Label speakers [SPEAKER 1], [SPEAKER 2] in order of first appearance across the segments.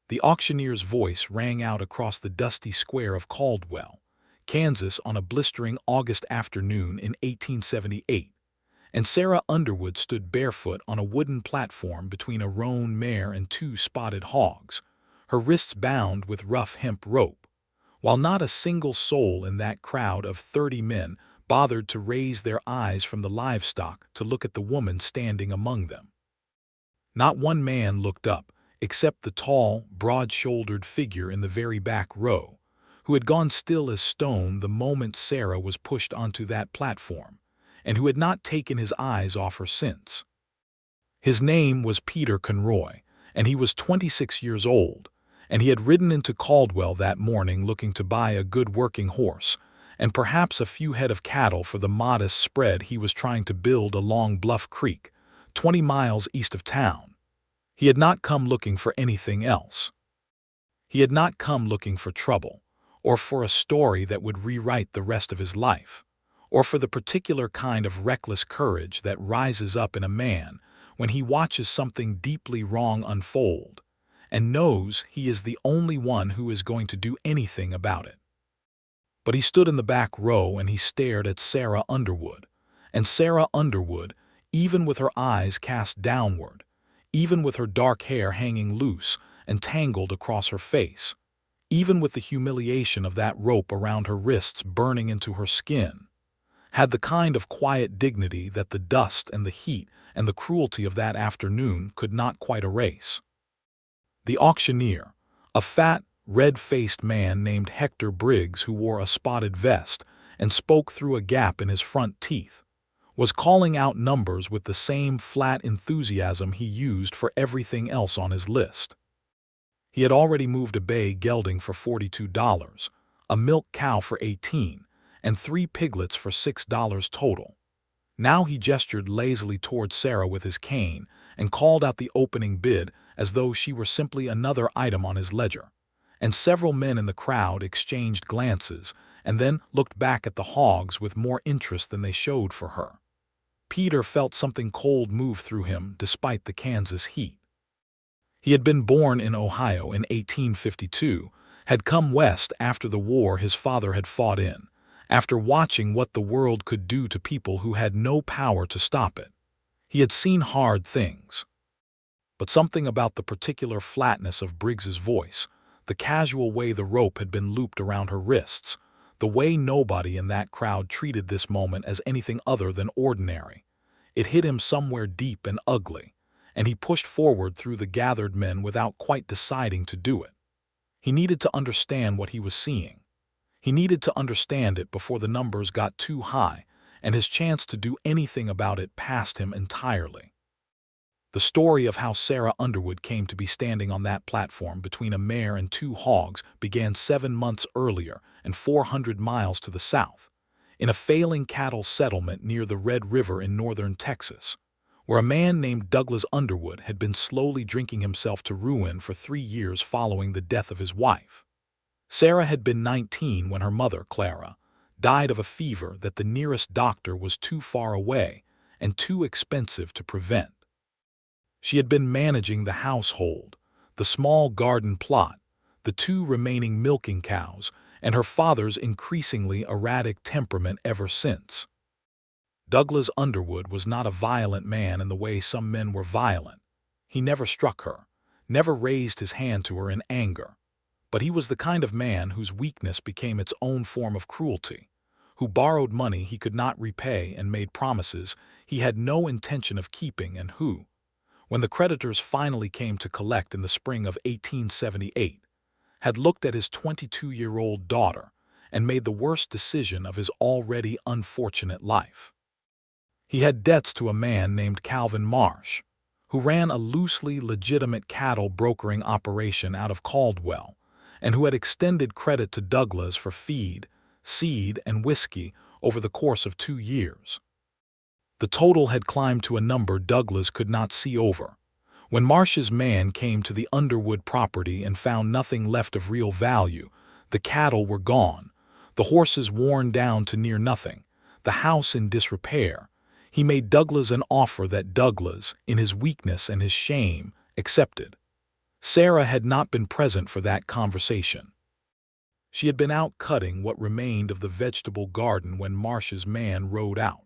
[SPEAKER 1] The auctioneer's voice rang out across the dusty square of Caldwell, Kansas on a blistering August afternoon in 1878, and Sarah Underwood stood barefoot on a wooden platform between a roan mare and two spotted hogs, her wrists bound with rough hemp rope, while not a single soul in that crowd of 30 men bothered to raise their eyes from the livestock to look at the woman standing among them. Not one man looked up, except the tall, broad-shouldered figure in the very back row, who had gone still as stone the moment Sarah was pushed onto that platform, and who had not taken his eyes off her since. His name was Peter Conroy, and he was 26 years old, and he had ridden into Caldwell that morning looking to buy a good working horse, and perhaps a few head of cattle for the modest spread he was trying to build along Bluff Creek, 20 miles east of town. He had not come looking for anything else. He had not come looking for trouble, or for a story that would rewrite the rest of his life, or for the particular kind of reckless courage that rises up in a man when he watches something deeply wrong unfold, and knows he is the only one who is going to do anything about it. But he stood in the back row and he stared at Sarah Underwood, and Sarah Underwood, even with her eyes cast downward, even with her dark hair hanging loose and tangled across her face, even with the humiliation of that rope around her wrists burning into her skin, had the kind of quiet dignity that the dust and the heat and the cruelty of that afternoon could not quite erase. The auctioneer, a fat, red-faced man named Hector Briggs who wore a spotted vest and spoke through a gap in his front teeth, was calling out numbers with the same flat enthusiasm he used for everything else on his list. He had already moved a bay gelding for $42, a milk cow for $18, and 3 piglets for $6 total. Now he gestured lazily toward Sarah with his cane and called out the opening bid as though she were simply another item on his ledger, and several men in the crowd exchanged glances and then looked back at the hogs with more interest than they showed for her. Peter felt something cold move through him despite the Kansas heat. He had been born in Ohio in 1852, had come west after the war his father had fought in, after watching what the world could do to people who had no power to stop it. He had seen hard things. But something about the particular flatness of Briggs's voice, the casual way the rope had been looped around her wrists, the way nobody in that crowd treated this moment as anything other than ordinary, it hit him somewhere deep and ugly, and he pushed forward through the gathered men without quite deciding to do it. He needed to understand what he was seeing. He needed to understand it before the numbers got too high, and his chance to do anything about it passed him entirely. The story of how Sarah Underwood came to be standing on that platform between a mare and 2 hogs began 7 months earlier and 400 miles to the south, in a failing cattle settlement near the Red River in northern Texas, where a man named Douglas Underwood had been slowly drinking himself to ruin for 3 years following the death of his wife. Sarah had been 19 when her mother, Clara, died of a fever that the nearest doctor was too far away and too expensive to prevent. She had been managing the household, the small garden plot, the 2 remaining milking cows, and her father's increasingly erratic temperament ever since. Douglas Underwood was not a violent man in the way some men were violent. He never struck her, never raised his hand to her in anger. But he was the kind of man whose weakness became its own form of cruelty, who borrowed money he could not repay and made promises he had no intention of keeping, and who, when the creditors finally came to collect in the spring of 1878, had looked at his 22-year-old daughter and made the worst decision of his already unfortunate life. He had debts to a man named Calvin Marsh, who ran a loosely legitimate cattle brokering operation out of Caldwell, and who had extended credit to Douglas for feed, seed, and whiskey over the course of 2 years. The total had climbed to a number Douglas could not see over. When Marsh's man came to the Underwood property and found nothing left of real value, the cattle were gone, the horses worn down to near nothing, the house in disrepair, he made Douglas an offer that Douglas, in his weakness and his shame, accepted. Sarah had not been present for that conversation. She had been out cutting what remained of the vegetable garden when Marsh's man rode out,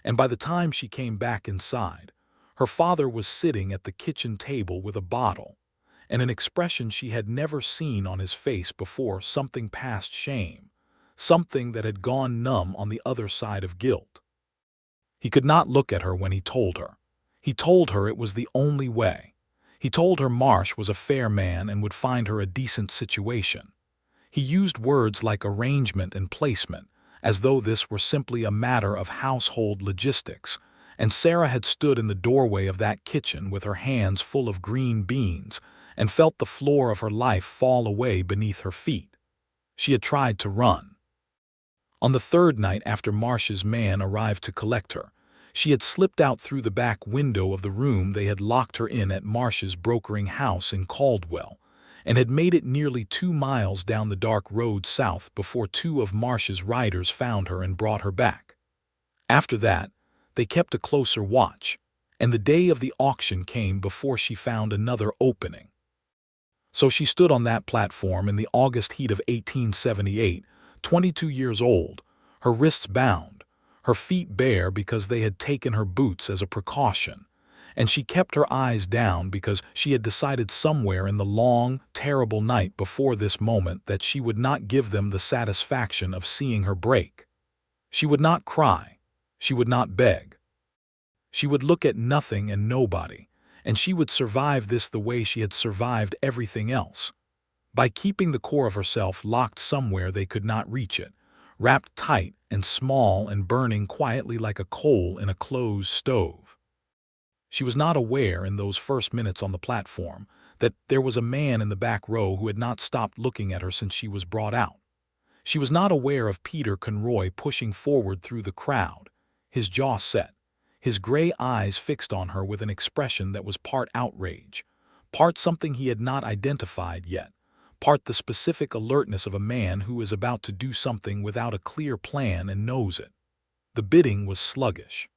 [SPEAKER 1] and by the time she came back inside, her father was sitting at the kitchen table with a bottle, and an expression she had never seen on his face before, something past shame, something that had gone numb on the other side of guilt. He could not look at her when he told her. He told her it was the only way. He told her Marsh was a fair man and would find her a decent situation. He used words like arrangement and placement, as though this were simply a matter of household logistics, and Sarah had stood in the doorway of that kitchen with her hands full of green beans and felt the floor of her life fall away beneath her feet. She had tried to run. On the third night after Marsh's man arrived to collect her, she had slipped out through the back window of the room they had locked her in at Marsh's brokering house in Caldwell, and had made it nearly 2 miles down the dark road south before 2 of Marsh's riders found her and brought her back. After that, they kept a closer watch, and the day of the auction came before she found another opening. So she stood on that platform in the August heat of 1878, 22 years old, her wrists bound, her feet bare because they had taken her boots as a precaution, and she kept her eyes down because she had decided somewhere in the long, terrible night before this moment that she would not give them the satisfaction of seeing her break. She would not cry. She would not beg. She would look at nothing and nobody, and she would survive this the way she had survived everything else, by keeping the core of herself locked somewhere they could not reach it, wrapped tight and small and burning quietly like a coal in a closed stove. She was not aware in those first minutes on the platform that there was a man in the back row who had not stopped looking at her since she was brought out. She was not aware of Peter Conroy pushing forward through the crowd, his jaw set, his gray eyes fixed on her with an expression that was part outrage, part something he had not identified yet, part the specific alertness of a man who is about to do something without a clear plan and knows it. The bidding was sluggish.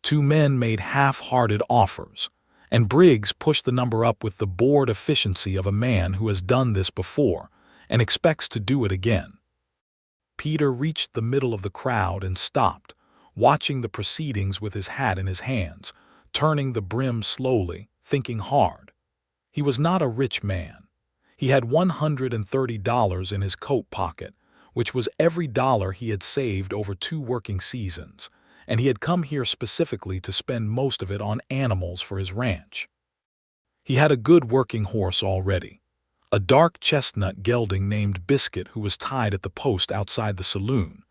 [SPEAKER 1] 2 men made half-hearted offers, and Briggs pushed the number up with the bored efficiency of a man who has done this before and expects to do it again. Peter reached the middle of the crowd and stopped, watching the proceedings with his hat in his hands, turning the brim slowly, thinking hard. He was not a rich man. He had $130 in his coat pocket, which was every dollar he had saved over 2 working seasons, and he had come here specifically to spend most of it on animals for his ranch. He had a good working horse already, a dark chestnut gelding named Biscuit who was tied at the post outside the saloon,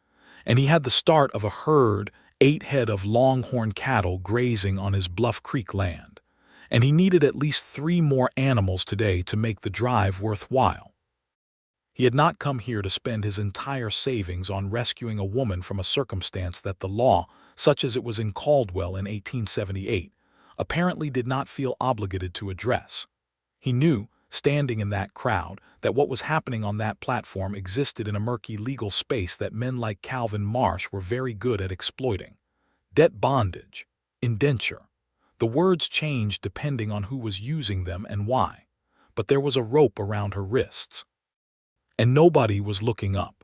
[SPEAKER 1] and he had the start of a herd, 8 head of longhorn cattle grazing on his Bluff Creek land, and he needed at least 3 more animals today to make the drive worthwhile. He had not come here to spend his entire savings on rescuing a woman from a circumstance that the law, such as it was in Caldwell in 1878, apparently did not feel obligated to address. He knew, standing in that crowd, that what was happening on that platform existed in a murky legal space that men like Calvin Marsh were very good at exploiting. Debt bondage, indenture. The words changed depending on who was using them and why, but there was a rope around her wrists. And nobody was looking up.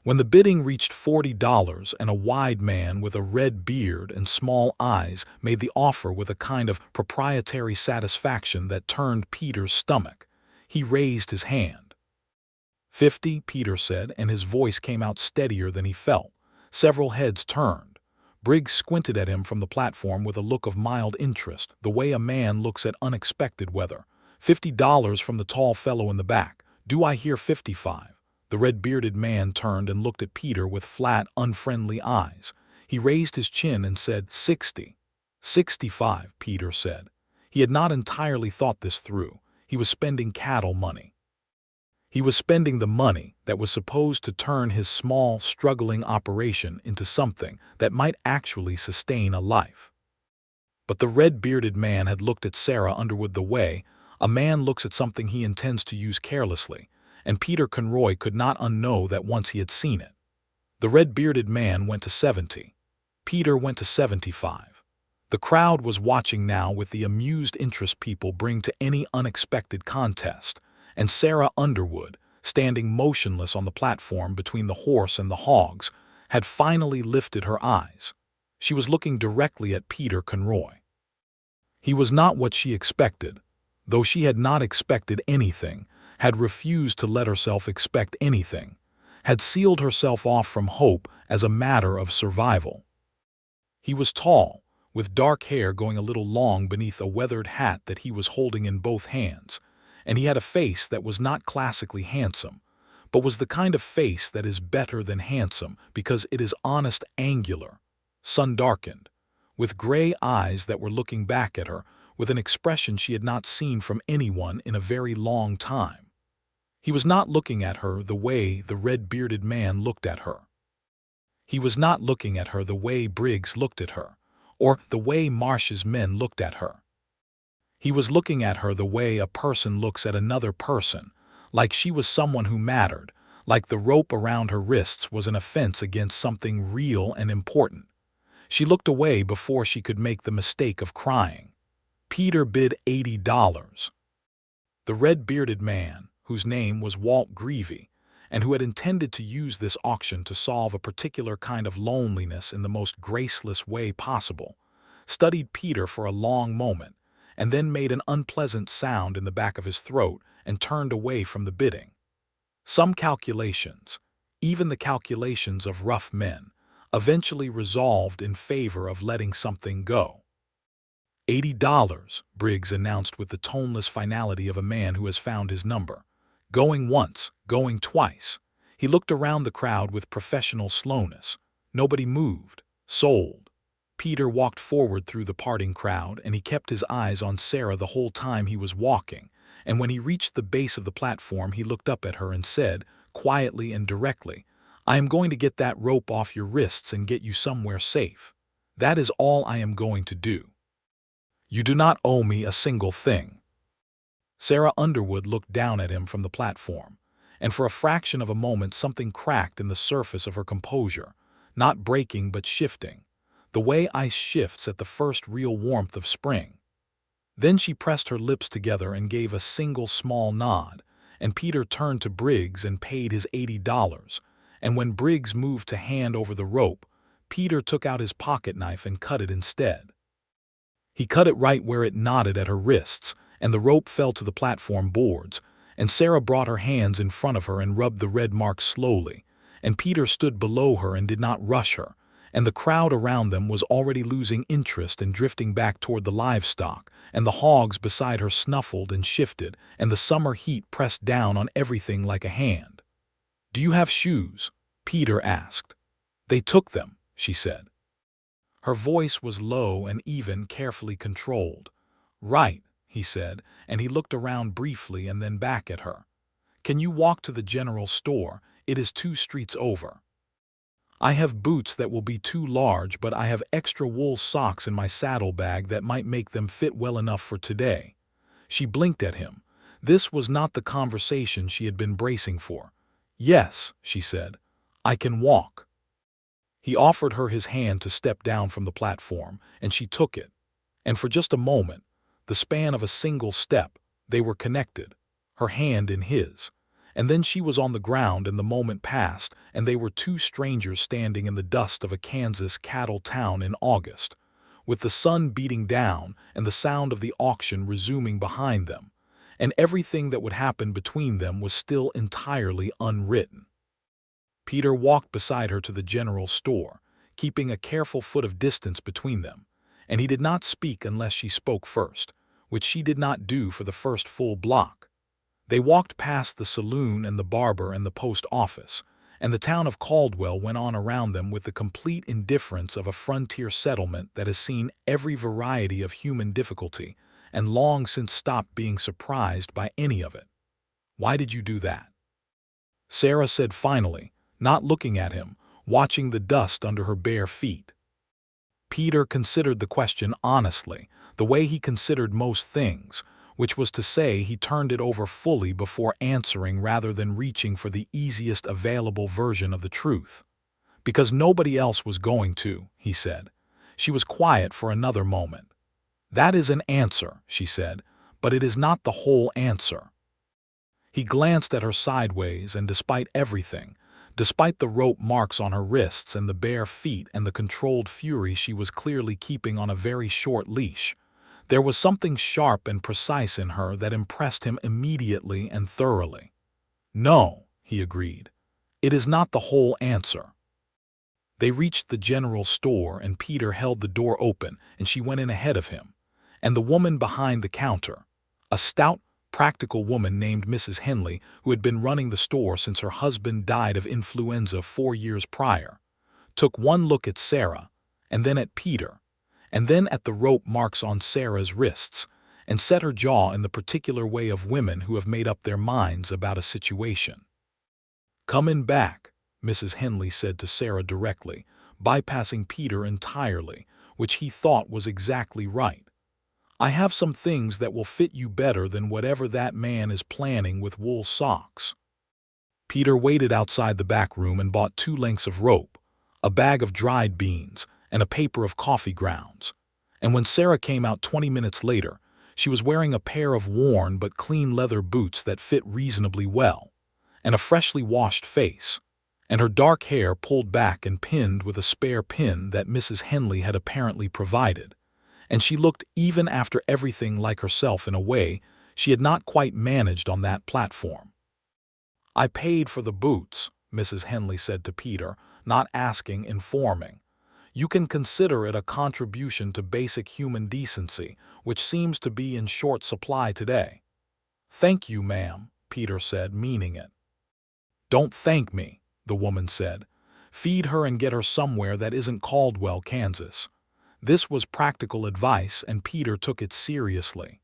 [SPEAKER 1] When the bidding reached $40 and a wide man with a red beard and small eyes made the offer with a kind of proprietary satisfaction that turned Peter's stomach, he raised his hand. 50, Peter said, and his voice came out steadier than he felt. Several heads turned. Briggs squinted at him from the platform with a look of mild interest, the way a man looks at unexpected weather. $50 from the tall fellow in the back. Do I hear 55? The red-bearded man turned and looked at Peter with flat, unfriendly eyes. He raised his chin and said, 60. 65, Peter said. He had not entirely thought this through. He was spending cattle money. He was spending the money that was supposed to turn his small, struggling operation into something that might actually sustain a life. But the red-bearded man had looked at Sarah Underwood the way a man looks at something he intends to use carelessly, and Peter Conroy could not unknow that once he had seen it. The red-bearded man went to 70. Peter went to 75. The crowd was watching now with the amused interest people bring to any unexpected contest, and Sarah Underwood, standing motionless on the platform between the horse and the hogs, had finally lifted her eyes. She was looking directly at Peter Conroy. He was not what she expected, though she had not expected anything, had refused to let herself expect anything, had sealed herself off from hope as a matter of survival. He was tall, with dark hair going a little long beneath a weathered hat that he was holding in both hands, and he had a face that was not classically handsome, but was the kind of face that is better than handsome because it is honest, angular, sun-darkened, with gray eyes that were looking back at her with an expression she had not seen from anyone in a very long time. He was not looking at her the way the red-bearded man looked at her. He was not looking at her the way Briggs looked at her, or the way Marsh's men looked at her. He was looking at her the way a person looks at another person, like she was someone who mattered, like the rope around her wrists was an offense against something real and important. She looked away before she could make the mistake of crying. Peter bid $80. The red-bearded man, whose name was Walt Greevy, and who had intended to use this auction to solve a particular kind of loneliness in the most graceless way possible, studied Peter for a long moment, and then made an unpleasant sound in the back of his throat and turned away from the bidding. Some calculations, even the calculations of rough men, eventually resolved in favor of letting something go. $80, Briggs announced with the toneless finality of a man who has found his number. Going once, going twice. He looked around the crowd with professional slowness. Nobody moved. Sold. Peter walked forward through the parting crowd, and he kept his eyes on Sarah the whole time he was walking, and when he reached the base of the platform he looked up at her and said, quietly and directly, "I am going to get that rope off your wrists and get you somewhere safe. That is all I am going to do. You do not owe me a single thing." Sarah Underwood looked down at him from the platform, and for a fraction of a moment something cracked in the surface of her composure, not breaking but shifting, the way ice shifts at the first real warmth of spring. Then she pressed her lips together and gave a single small nod, and Peter turned to Briggs and paid his $80, and when Briggs moved to hand over the rope, Peter took out his pocket knife and cut it instead. He cut it right where it knotted at her wrists, and the rope fell to the platform boards, and Sarah brought her hands in front of her and rubbed the red mark slowly, and Peter stood below her and did not rush her, and the crowd around them was already losing interest and drifting back toward the livestock, and the hogs beside her snuffled and shifted, and the summer heat pressed down on everything like a hand. "Do you have shoes?" Peter asked. "They took them," she said. Her voice was low and even carefully controlled. "Right," he said, and he looked around briefly and then back at her. "Can you walk to the general store? It is 2 streets over. I have boots that will be too large, but I have extra wool socks in my saddlebag that might make them fit well enough for today." She blinked at him. This was not the conversation she had been bracing for. "Yes," she said, "I can walk." He offered her his hand to step down from the platform, and she took it. And for just a moment, the span of a single step, they were connected, her hand in his. And then she was on the ground and the moment passed, and they were 2 strangers standing in the dust of a Kansas cattle town in August, with the sun beating down and the sound of the auction resuming behind them, and everything that would happen between them was still entirely unwritten. Peter walked beside her to the general store, keeping a careful foot of distance between them, and he did not speak unless she spoke first, which she did not do for the first full block. They walked past the saloon and the barber and the post office, and the town of Caldwell went on around them with the complete indifference of a frontier settlement that has seen every variety of human difficulty and long since stopped being surprised by any of it. "Why did you do that?" Sarah said finally, not looking at him, watching the dust under her bare feet. Peter considered the question honestly, the way he considered most things, which was to say he turned it over fully before answering rather than reaching for the easiest available version of the truth. "Because nobody else was going to," he said. She was quiet for another moment. "That is an answer," she said, "but it is not the whole answer." He glanced at her sideways, and despite everything, despite the rope marks on her wrists and the bare feet and the controlled fury she was clearly keeping on a very short leash, there was something sharp and precise in her that impressed him immediately and thoroughly. "No," he agreed. "It is not the whole answer." They reached the general store, and Peter held the door open, and she went in ahead of him. And the woman behind the counter, a stout, practical woman named Mrs. Henley, who had been running the store since her husband died of influenza 4 years prior, took one look at Sarah, and then at Peter, and then at the rope marks on Sarah's wrists, and set her jaw in the particular way of women who have made up their minds about a situation. "Come in back," Mrs. Henley said to Sarah directly, bypassing Peter entirely, which he thought was exactly right. "I have some things that will fit you better than whatever that man is planning with wool socks." Peter waited outside the back room and bought 2 lengths of rope, a bag of dried beans, and a paper of coffee grounds. And when Sarah came out 20 minutes later, she was wearing a pair of worn but clean leather boots that fit reasonably well, and a freshly washed face, and her dark hair pulled back and pinned with a spare pin that Mrs. Henley had apparently provided. And she looked, even after everything, like herself in a way she had not quite managed on that platform. "I paid for the boots," Mrs. Henley said to Peter, not asking, informing. "You can consider it a contribution to basic human decency, which seems to be in short supply today." "Thank you, ma'am," Peter said, meaning it. "Don't thank me," the woman said. "Feed her and get her somewhere that isn't Caldwell, Kansas." This was practical advice, and Peter took it seriously.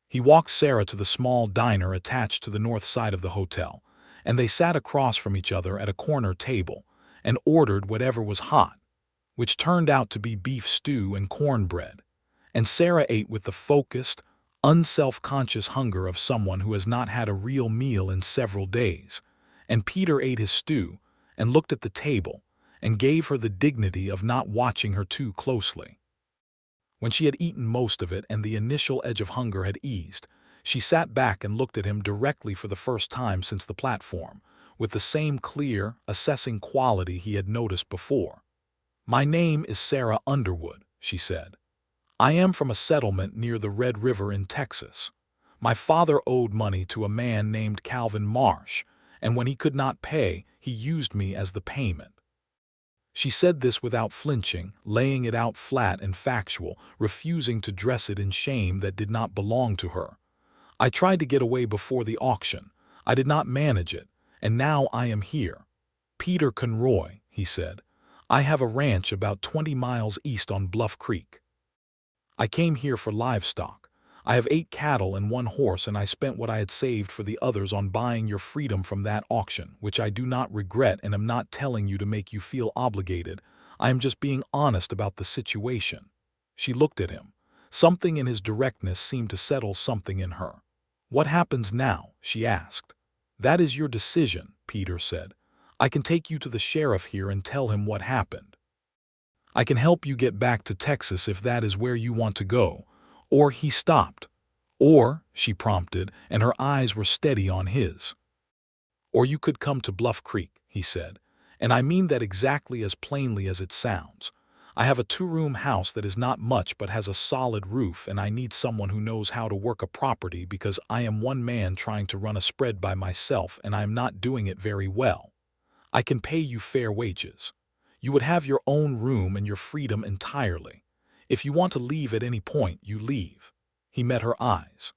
[SPEAKER 1] He walked Sarah to the small diner attached to the north side of the hotel, and they sat across from each other at a corner table and ordered whatever was hot, which turned out to be beef stew and cornbread. And Sarah ate with the focused, unself-conscious hunger of someone who has not had a real meal in several days. And Peter ate his stew and looked at the table and gave her the dignity of not watching her too closely. When she had eaten most of it and the initial edge of hunger had eased, she sat back and looked at him directly for the first time since the platform, with the same clear, assessing quality he had noticed before. "My name is Sarah Underwood," she said. "I am from a settlement near the Red River in Texas. My father owed money to a man named Calvin Marsh, and when he could not pay, he used me as the payment." She said this without flinching, laying it out flat and factual, refusing to dress it in shame that did not belong to her. "I tried to get away before the auction. I did not manage it, and now I am here. Peter Conroy," he said. "I have a ranch about 20 miles east on Bluff Creek. I came here for livestock. I have 8 cattle and 1 horse, and I spent what I had saved for the others on buying your freedom from that auction, which I do not regret, and am not telling you to make you feel obligated. I am just being honest about the situation." She looked at him. Something in his directness seemed to settle something in her. "What happens now?" she asked. "That is your decision," Peter said. "I can take you to the sheriff here and tell him what happened. I can help you get back to Texas if that is where you want to go." Or he stopped. "Or," she prompted, and her eyes were steady on his. "Or you could come to Bluff Creek," he said, "and I mean that exactly as plainly as it sounds. I have a 2-room house that is not much but has a solid roof, and I need someone who knows how to work a property because I am one man trying to run a spread by myself, and I am not doing it very well. I can pay you fair wages. You would have your own room and your freedom entirely. If you want to leave at any point, you leave." He met her eyes.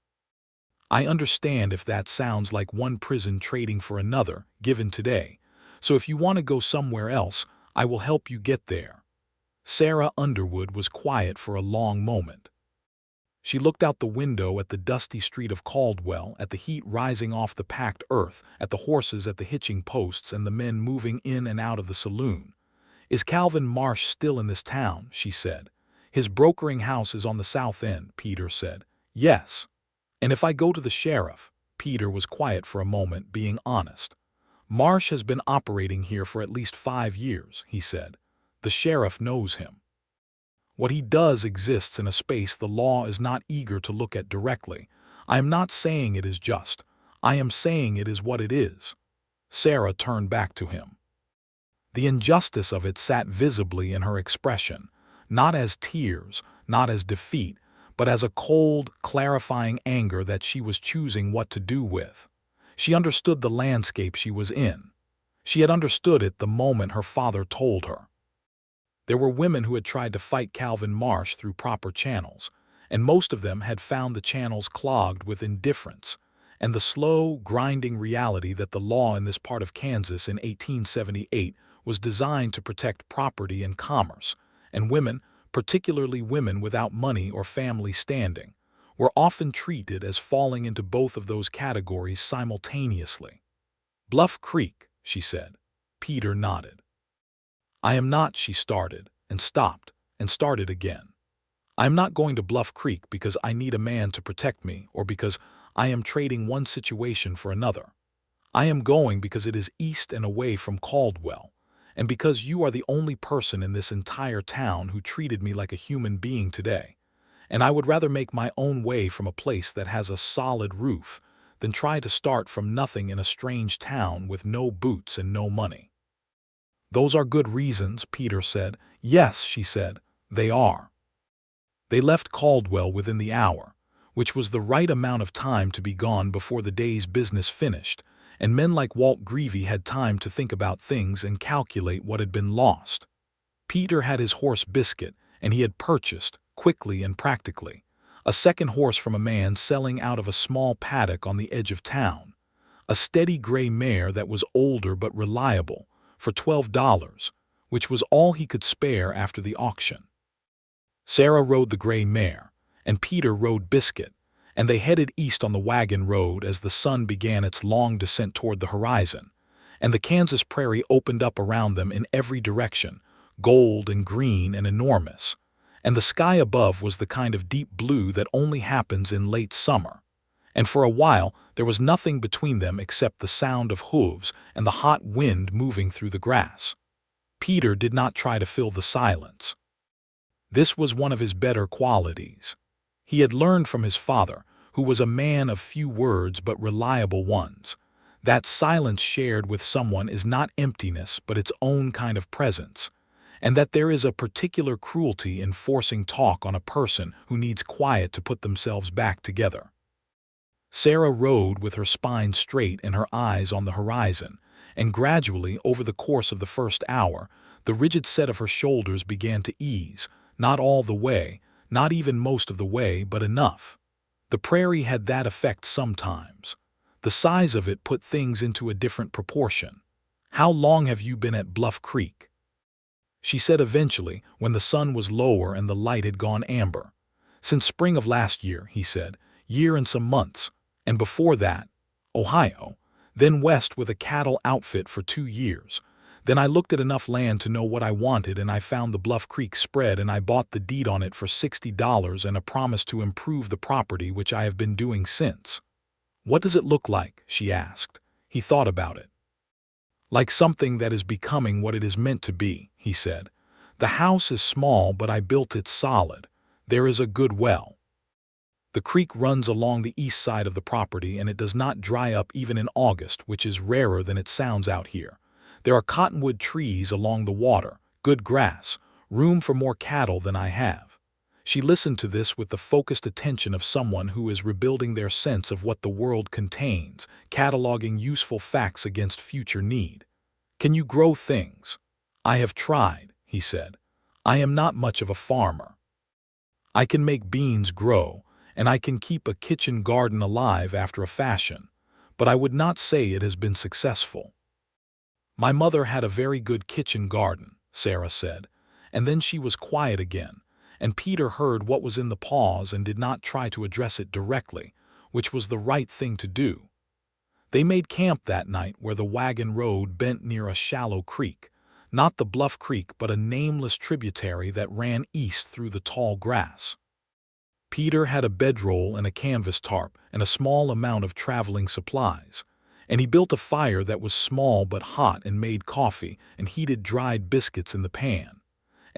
[SPEAKER 1] "I understand if that sounds like one prison trading for another, given today. So if you want to go somewhere else, I will help you get there." Sarah Underwood was quiet for a long moment. She looked out the window at the dusty street of Caldwell, at the heat rising off the packed earth, at the horses at the hitching posts, and the men moving in and out of the saloon. "Is Calvin Marsh still in this town?" she said. "His brokering house is on the south end," Peter said. "Yes." "And if I go to the sheriff?" Peter was quiet for a moment, being honest. "Marsh has been operating here for at least 5 years," he said. "The sheriff knows him." What he does exists in a space the law is not eager to look at directly. I am not saying it is just. I am saying it is what it is." Sarah turned back to him. The injustice of it sat visibly in her expression, not as tears, not as defeat, but as a cold, clarifying anger that she was choosing what to do with. She understood the landscape she was in. She had understood it the moment her father told her. There were women who had tried to fight Calvin Marsh through proper channels, and most of them had found the channels clogged with indifference and the slow, grinding reality that the law in this part of Kansas in 1878 was designed to protect property and commerce, and women, particularly women without money or family standing, were often treated as falling into both of those categories simultaneously. "Bluff Creek," she said. Peter nodded. "I am not," she started, and stopped, and started again. "I am not going to Bluff Creek because I need a man to protect me or because I am trading one situation for another. I am going because it is east and away from Caldwell, and because you are the only person in this entire town who treated me like a human being today, and I would rather make my own way from a place that has a solid roof than try to start from nothing in a strange town with no boots and no money." "Those are good reasons," Peter said. "Yes," she said, "they are." They left Caldwell within the hour, which was the right amount of time to be gone before the day's business finished, and men like Walt Greevy had time to think about things and calculate what had been lost. Peter had his horse Biscuit, and he had purchased, quickly and practically, a second horse from a man selling out of a small paddock on the edge of town, a steady gray mare that was older but reliable, for $12, which was all he could spare after the auction. Sarah rode the gray mare, and Peter rode Biscuit, and they headed east on the wagon road as the sun began its long descent toward the horizon, and the Kansas prairie opened up around them in every direction, gold and green and enormous, and the sky above was the kind of deep blue that only happens in late summer, and for a while there was nothing between them except the sound of hooves and the hot wind moving through the grass. Peter did not try to fill the silence. This was one of his better qualities. He had learned from his father, who was a man of few words but reliable ones, that silence shared with someone is not emptiness but its own kind of presence, and that there is a particular cruelty in forcing talk on a person who needs quiet to put themselves back together. Sarah rode with her spine straight and her eyes on the horizon, and gradually, over the course of the first hour, the rigid set of her shoulders began to ease, not all the way, not even most of the way, but enough. The prairie had that effect sometimes. The size of it put things into a different proportion. "How long have you been at Bluff Creek?" she said eventually, when the sun was lower and the light had gone amber. "Since spring of last year," he said, "year and some months, and before that, Ohio, then west with a cattle outfit for 2 years. Then I looked at enough land to know what I wanted, and I found the Bluff Creek spread, and I bought the deed on it for $60 and a promise to improve the property, which I have been doing since." "What does it look like?" she asked. He thought about it. "Like something that is becoming what it is meant to be," he said. "The house is small, but I built it solid. There is a good well. The creek runs along the east side of the property, and it does not dry up even in August, which is rarer than it sounds out here. There are cottonwood trees along the water, good grass, room for more cattle than I have." She listened to this with the focused attention of someone who is rebuilding their sense of what the world contains, cataloging useful facts against future need. "Can you grow things?" "I have tried," he said. "I am not much of a farmer. I can make beans grow, and I can keep a kitchen garden alive after a fashion, but I would not say it has been successful." "My mother had a very good kitchen garden," Sarah said, and then she was quiet again, and Peter heard what was in the pause and did not try to address it directly, which was the right thing to do. They made camp that night where the wagon road bent near a shallow creek, not the Bluff Creek but a nameless tributary that ran east through the tall grass. Peter had a bedroll and a canvas tarp and a small amount of traveling supplies, and he built a fire that was small but hot and made coffee and heated dried biscuits in the pan.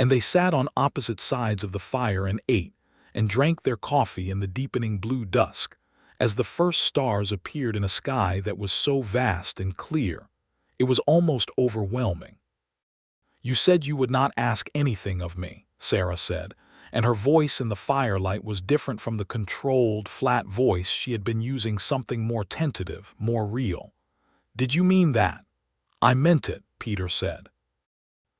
[SPEAKER 1] and they sat on opposite sides of the fire and ate, and drank their coffee in the deepening blue dusk, as the first stars appeared in a sky that was so vast and clear, it was almost overwhelming. "You said you would not ask anything of me," Sarah said, and her voice in the firelight was different from the controlled, flat voice she had been using, something more tentative, more real. "Did you mean that?" "I meant it," Peter said.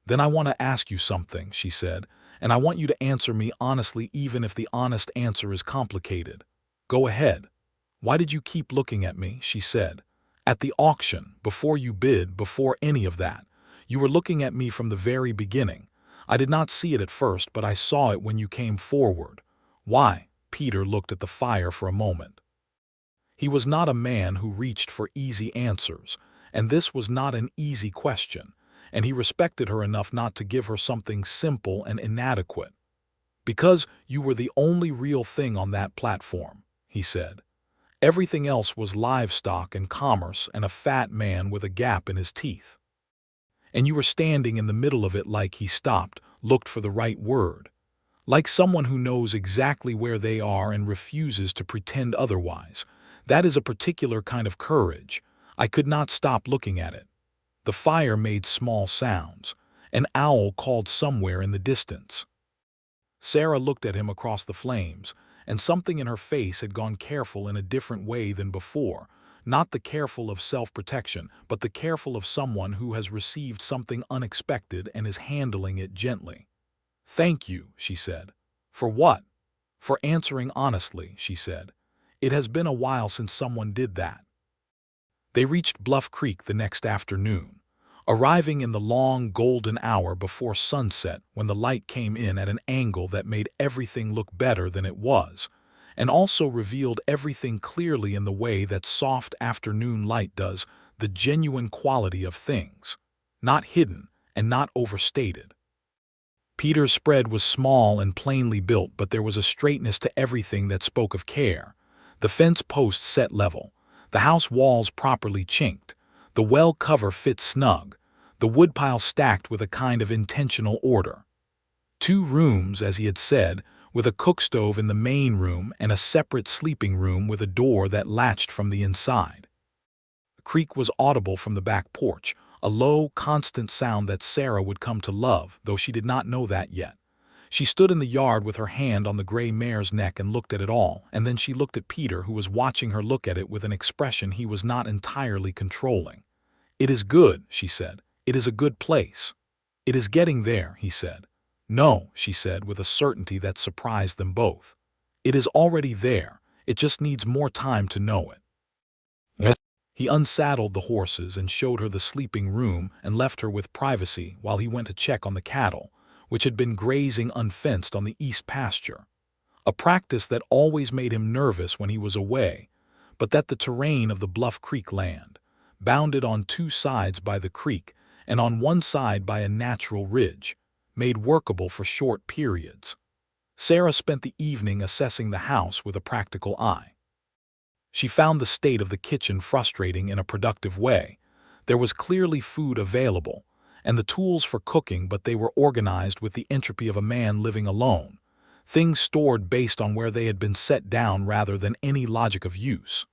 [SPEAKER 1] "Then I want to ask you something," she said, "and I want you to answer me honestly, even if the honest answer is complicated." "Go ahead." "Why did you keep looking at me?" she said. "At the auction, before you bid, before any of that. You were looking at me from the very beginning. I did not see it at first, but I saw it when you came forward. Why?" Peter looked at the fire for a moment. He was not a man who reached for easy answers, and this was not an easy question, and he respected her enough not to give her something simple and inadequate. "Because you were the only real thing on that platform," he said. "Everything else was livestock and commerce and a fat man with a gap in his teeth. And you were standing in the middle of it." Like he stopped, looked for the right word. "Like someone who knows exactly where they are and refuses to pretend otherwise. That is a particular kind of courage." I could not stop looking at it. The fire made small sounds. An owl called somewhere in the distance. Sarah looked at him across the flames, and something in her face had gone careful in a different way than before. Not the careful of self-protection, but the careful of someone who has received something unexpected and is handling it gently. "Thank you," she said. "For what?" "For answering honestly," she said. "It has been a while since someone did that." They reached Bluff Creek the next afternoon, arriving in the long golden hour before sunset, when the light came in at an angle that made everything look better than it was, and also revealed everything clearly in the way that soft afternoon light does, the genuine quality of things, not hidden and not overstated. Peter's spread was small and plainly built, but there was a straightness to everything that spoke of care. The fence posts set level, the house walls properly chinked, the well cover fit snug, the woodpile stacked with a kind of intentional order. 2 rooms, as he had said, with a cook stove in the main room and a separate sleeping room with a door that latched from the inside. The creek was audible from the back porch, a low, constant sound that Sarah would come to love, though she did not know that yet. She stood in the yard with her hand on the gray mare's neck and looked at it all, and then she looked at Peter, who was watching her look at it with an expression he was not entirely controlling. "It is good," she said. "It is a good place." "It is getting there," he said. "No," she said with a certainty that surprised them both. "It is already there. It just needs more time to know it." Yes. He unsaddled the horses and showed her the sleeping room and left her with privacy while he went to check on the cattle, which had been grazing unfenced on the east pasture, a practice that always made him nervous when he was away, but that the terrain of the Bluff Creek land, bounded on 2 sides by the creek and on one side by a natural ridge, made workable for short periods. Sarah spent the evening assessing the house with a practical eye. She found the state of the kitchen frustrating in a productive way. There was clearly food available, and the tools for cooking, but they were organized with the entropy of a man living alone, things stored based on where they had been set down rather than any logic of use.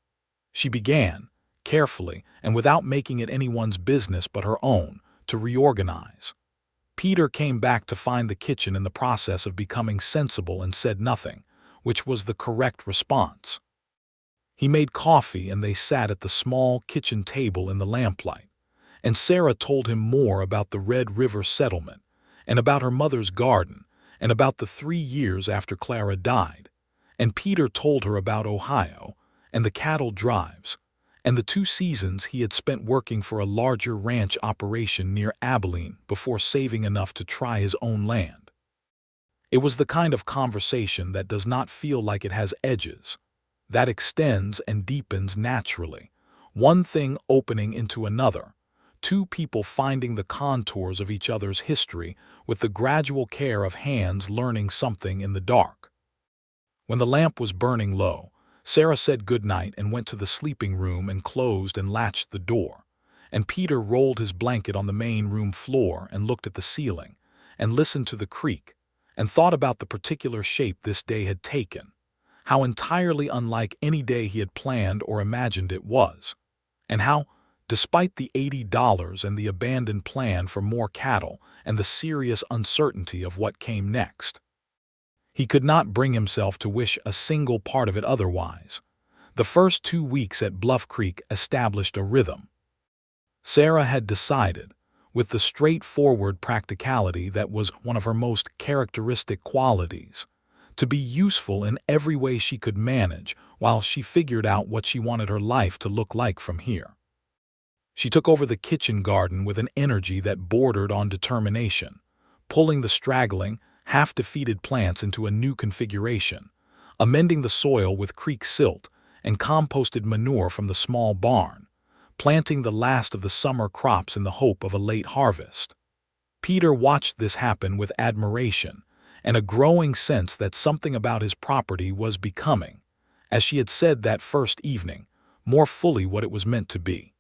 [SPEAKER 1] She began, carefully and without making it anyone's business but her own, to reorganize. Peter came back to find the kitchen in the process of becoming sensible and said nothing, which was the correct response. He made coffee and they sat at the small kitchen table in the lamplight, and Sarah told him more about the Red River settlement, and about her mother's garden, and about the 3 years after Clara died, and Peter told her about Ohio, and the cattle drives, and the 2 seasons he had spent working for a larger ranch operation near Abilene before saving enough to try his own land. It was the kind of conversation that does not feel like it has edges, that extends and deepens naturally, one thing opening into another, 2 people finding the contours of each other's history with the gradual care of hands learning something in the dark. When the lamp was burning low, Sarah said good night and went to the sleeping room and closed and latched the door, and Peter rolled his blanket on the main room floor and looked at the ceiling, and listened to the creak, and thought about the particular shape this day had taken, how entirely unlike any day he had planned or imagined it was, and how, despite the $80 and the abandoned plan for more cattle and the serious uncertainty of what came next, he could not bring himself to wish a single part of it otherwise. The first 2 weeks at Bluff Creek established a rhythm. Sarah had decided, with the straightforward practicality that was one of her most characteristic qualities, to be useful in every way she could manage while she figured out what she wanted her life to look like from here. She took over the kitchen garden with an energy that bordered on determination, pulling the straggling, half-defeated plants into a new configuration, amending the soil with creek silt and composted manure from the small barn, planting the last of the summer crops in the hope of a late harvest. Peter watched this happen with admiration and a growing sense that something about his property was becoming, as she had said that first evening, more fully what it was meant to be.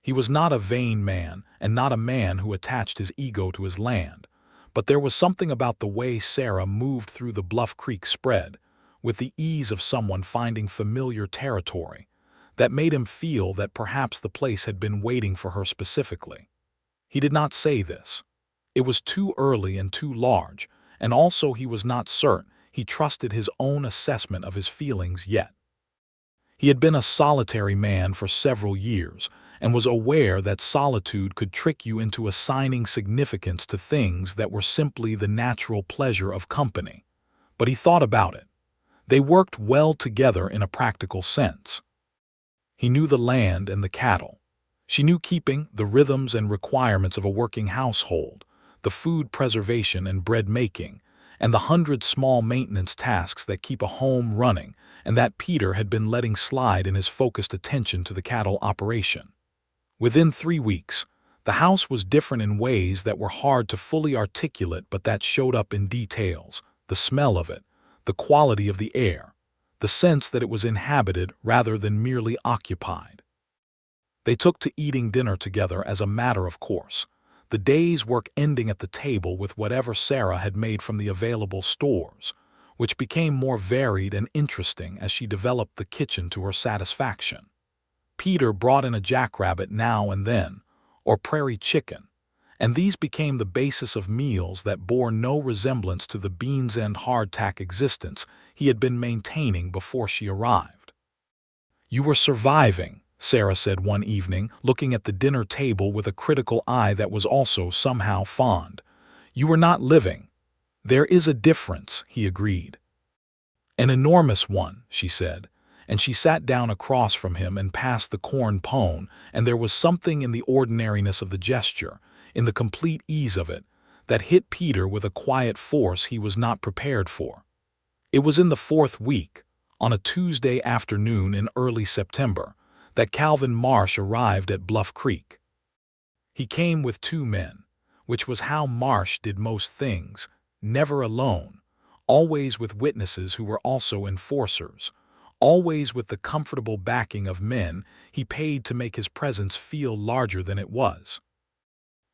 [SPEAKER 1] He was not a vain man and not a man who attached his ego to his land, but there was something about the way Sarah moved through the Bluff Creek spread, with the ease of someone finding familiar territory, that made him feel that perhaps the place had been waiting for her specifically. He did not say this. It was too early and too large, and also he was not certain he trusted his own assessment of his feelings yet. He had been a solitary man for several years, and was aware that solitude could trick you into assigning significance to things that were simply the natural pleasure of company. But he thought about it. They worked well together in a practical sense. He knew the land and the cattle. She knew keeping, the rhythms and requirements of a working household, the food preservation and bread making, and the 100 small maintenance tasks that keep a home running, and that Peter had been letting slide in his focused attention to the cattle operation. Within 3 weeks, the house was different in ways that were hard to fully articulate but that showed up in details, the smell of it, the quality of the air, the sense that it was inhabited rather than merely occupied. They took to eating dinner together as a matter of course, the day's work ending at the table with whatever Sarah had made from the available stores, which became more varied and interesting as she developed the kitchen to her satisfaction. Peter brought in a jackrabbit now and then, or prairie chicken, and these became the basis of meals that bore no resemblance to the beans-end hardtack existence he had been maintaining before she arrived. "You were surviving," Sarah said one evening, looking at the dinner table with a critical eye that was also somehow fond. "You were not living." "There is a difference," he agreed. "An enormous one," she said, and she sat down across from him and passed the corn pone, and there was something in the ordinariness of the gesture, in the complete ease of it, that hit Peter with a quiet force he was not prepared for. It was in the 4th week, on a Tuesday afternoon in early September, that Calvin Marsh arrived at Bluff Creek. He came with 2 men, which was how Marsh did most things, never alone, always with witnesses who were also enforcers, always with the comfortable backing of men he paid to make his presence feel larger than it was.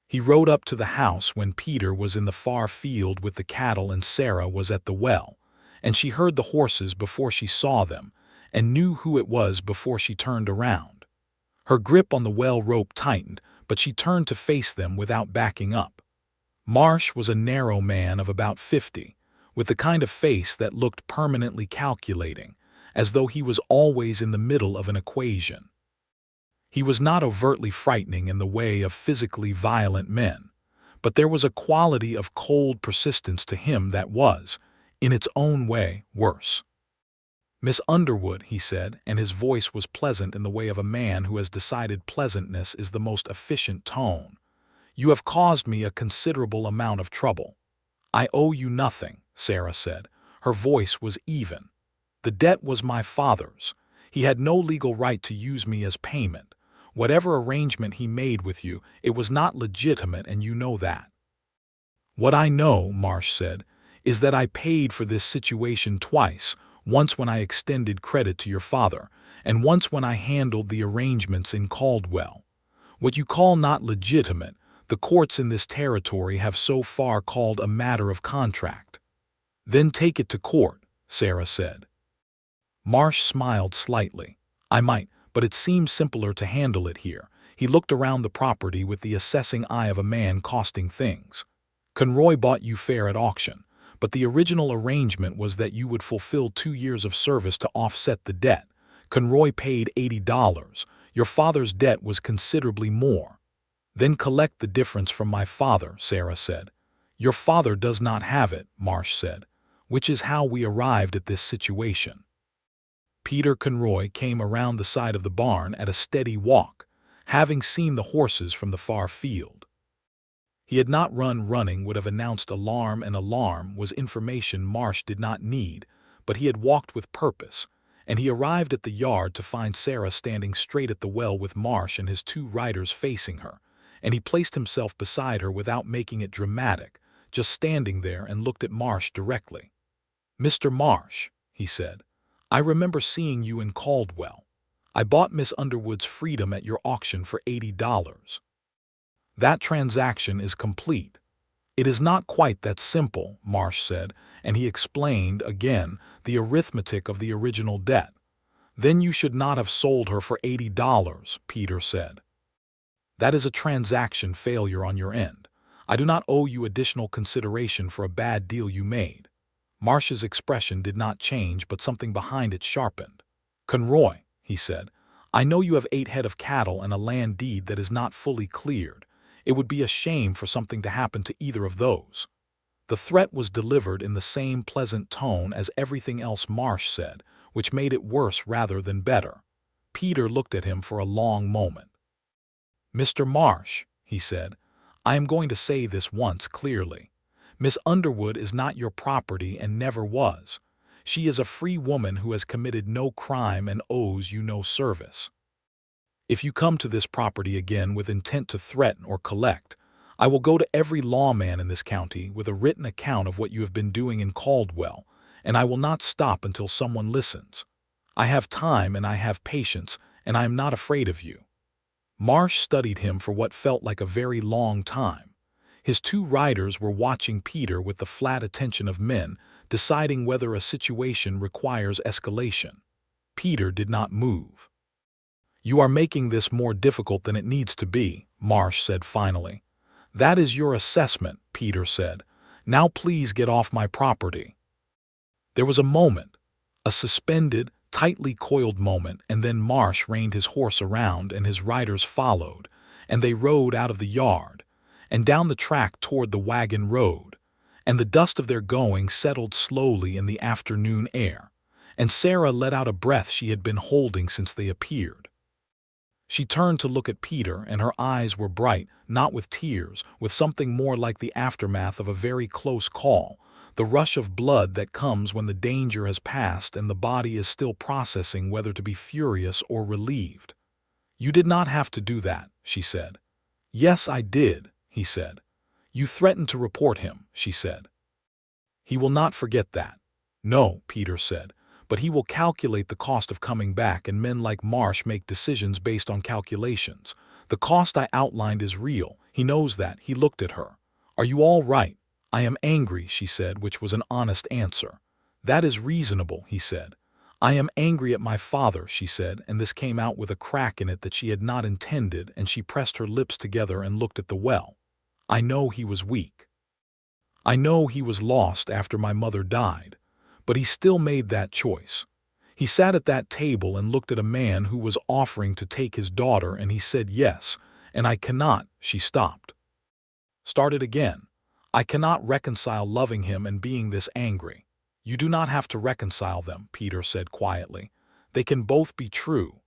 [SPEAKER 1] He rode up to the house when Peter was in the far field with the cattle and Sarah was at the well, and she heard the horses before she saw them, and knew who it was before she turned around. Her grip on the well rope tightened, but she turned to face them without backing up. Marsh was a narrow man of about 50, with the kind of face that looked permanently calculating, as though he was always in the middle of an equation. He was not overtly frightening in the way of physically violent men, but there was a quality of cold persistence to him that was, in its own way, worse. "Miss Underwood," he said, and his voice was pleasant in the way of a man who has decided pleasantness is the most efficient tone, "you have caused me a considerable amount of trouble." "I owe you nothing," Sarah said. Her voice was even. "The debt was my father's. He had no legal right to use me as payment. Whatever arrangement he made with you, it was not legitimate, and you know that." "What I know," Marsh said, "is that I paid for this situation twice, once when I extended credit to your father, and once when I handled the arrangements in Caldwell. What you call not legitimate, The courts in this territory have so far called a matter of contract. Then take it to court, Sarah said. Marsh smiled slightly. I might, but it seems simpler to handle it here. He looked around the property with the assessing eye of a man costing things. Conroy bought you fair at auction, but the original arrangement was that you would fulfill 2 years of service to offset the debt. Conroy paid $80. Your father's debt was considerably more. Then collect the difference from my father, Sarah said. Your father does not have it, Marsh said, which is how we arrived at this situation. Peter Conroy came around the side of the barn at a steady walk, having seen the horses from the far field. He had not running would have announced alarm, and alarm was information Marsh did not need, but he had walked with purpose, and he arrived at the yard to find Sarah standing straight at the well with Marsh and his 2 riders facing her, and he placed himself beside her without making it dramatic, just standing there and looked at Marsh directly. Mr. Marsh, he said, I remember seeing you in Caldwell. I bought Miss Underwood's freedom at your auction for $80. That transaction is complete. It is not quite that simple, Marsh said, and he explained, again, the arithmetic of the original debt. Then you should not have sold her for $80, Peter said. That is a transaction failure on your end. I do not owe you additional consideration for a bad deal you made. Marsh's expression did not change, but something behind it sharpened. Conroy, he said, I know you have 8 head of cattle and a land deed that is not fully cleared. It would be a shame for something to happen to either of those. The threat was delivered in the same pleasant tone as everything else Marsh said, which made it worse rather than better. Peter looked at him for a long moment. Mr. Marsh, he said, I am going to say this once clearly. Miss Underwood is not your property and never was. She is a free woman who has committed no crime and owes you no service. If you come to this property again with intent to threaten or collect, I will go to every lawman in this county with a written account of what you have been doing in Caldwell, and I will not stop until someone listens. I have time and I have patience, and I am not afraid of you. Marsh studied him for what felt like a very long time. His 2 riders were watching Peter with the flat attention of men, deciding whether a situation requires escalation. Peter did not move. You are making this more difficult than it needs to be, Marsh said finally. That is your assessment, Peter said. Now please get off my property. There was a moment, a suspended, tightly coiled moment, and then Marsh reined his horse around and his riders followed, and they rode out of the yard, and down the track toward the wagon road, and the dust of their going settled slowly in the afternoon air, and Sarah let out a breath she had been holding since they appeared. She turned to look at Peter, and her eyes were bright, not with tears, with something more like the aftermath of a very close call, the rush of blood that comes when the danger has passed and the body is still processing whether to be furious or relieved. You did not have to do that, she said. Yes, I did, he said. You threatened to report him, she said. He will not forget that. No, Peter said. But he will calculate the cost of coming back, and men like Marsh make decisions based on calculations. The cost I outlined is real. He knows that. He looked at her. Are you all right? I am angry, she said, which was an honest answer. That is reasonable, he said. I am angry at my father, she said, and this came out with a crack in it that she had not intended, and she pressed her lips together and looked at the well. I know he was weak. I know he was lost after my mother died. But he still made that choice. He sat at that table and looked at a man who was offering to take his daughter, and he said yes, and I cannot, she stopped. Started again. I cannot reconcile loving him and being this angry. You do not have to reconcile them, Peter said quietly. They can both be true.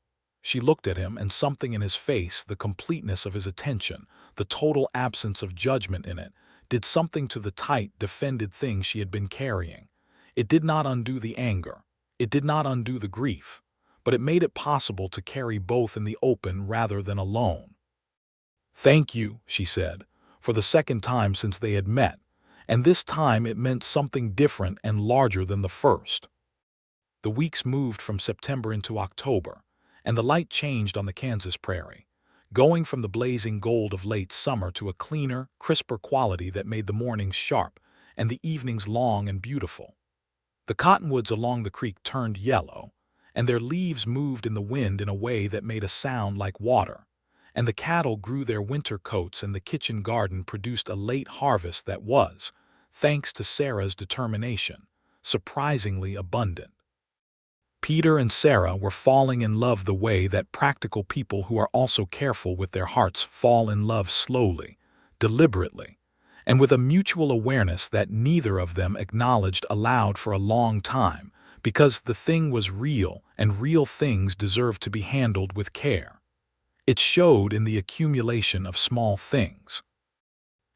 [SPEAKER 1] She looked at him, and something in his face, the completeness of his attention, the total absence of judgment in it, did something to the tight, defended thing she had been carrying. It did not undo the anger. It did not undo the grief. But it made it possible to carry both in the open rather than alone. Thank you, she said, for the second time since they had met, and this time it meant something different and larger than the first. The weeks moved from September into October, and the light changed on the Kansas prairie. going from the blazing gold of late summer to a cleaner, crisper quality that made the mornings sharp and the evenings long and beautiful. The cottonwoods along the creek turned yellow, and their leaves moved in the wind in a way that made a sound like water, and the cattle grew their winter coats, and the kitchen garden produced a late harvest that was, thanks to Sarah's determination, surprisingly abundant. Peter and Sarah were falling in love the way that practical people who are also careful with their hearts fall in love slowly, deliberately, and with a mutual awareness that neither of them acknowledged aloud for a long time, because the thing was real and real things deserved to be handled with care. It showed in the accumulation of small things.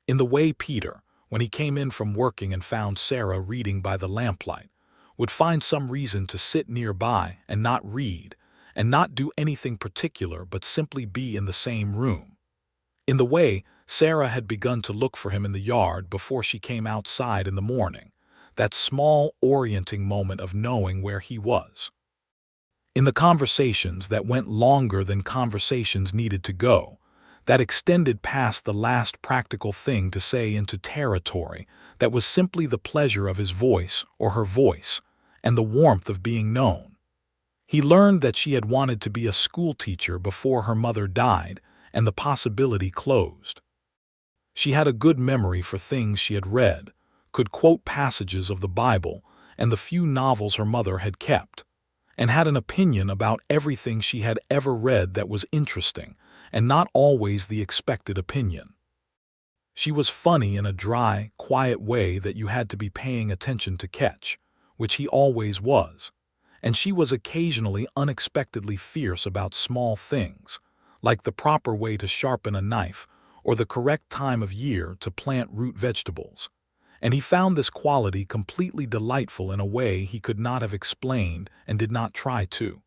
[SPEAKER 1] In the way Peter, when he came in from working and found Sarah reading by the lamplight, would find some reason to sit nearby and not read, and not do anything particular but simply be in the same room. In the way Sarah had begun to look for him in the yard before she came outside in the morning, that small orienting moment of knowing where he was. In the conversations that went longer than conversations needed to go, that extended past the last practical thing to say into territory that was simply the pleasure of his voice or her voice, and the warmth of being known. He learned that she had wanted to be a school teacher before her mother died, and the possibility closed. She had a good memory for things she had read, could quote passages of the Bible and the few novels her mother had kept, and had an opinion about everything she had ever read that was interesting, and not always the expected opinion. She was funny in a dry, quiet way that you had to be paying attention to catch, which he always was, and she was occasionally unexpectedly fierce about small things, like the proper way to sharpen a knife or the correct time of year to plant root vegetables, and he found this quality completely delightful in a way he could not have explained and did not try to.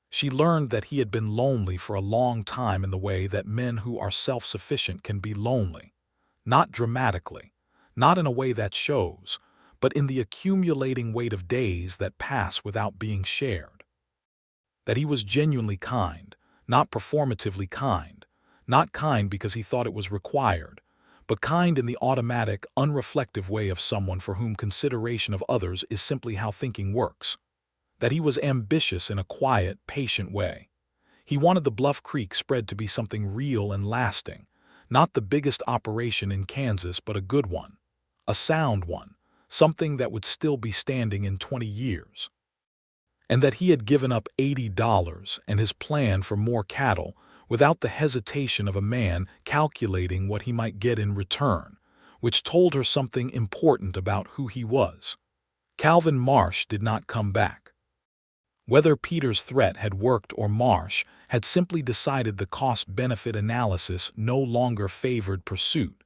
[SPEAKER 1] She learned that he had been lonely for a long time in the way that men who are self-sufficient can be lonely, not dramatically, not in a way that shows, but in the accumulating weight of days that pass without being shared. That he was genuinely kind, not performatively kind, not kind because he thought it was required, but kind in the automatic, unreflective way of someone for whom consideration of others is simply how thinking works. That he was ambitious in a quiet, patient way. He wanted the Bluff Creek spread to be something real and lasting, not the biggest operation in Kansas but a good one, a sound one, something that would still be standing in 20 years. And that he had given up $80 and his plan for more cattle without the hesitation of a man calculating what he might get in return, which told her something important about who he was. Calvin Marsh did not come back. Whether Peter's threat had worked or Marsh had simply decided the cost-benefit analysis no longer favored pursuit,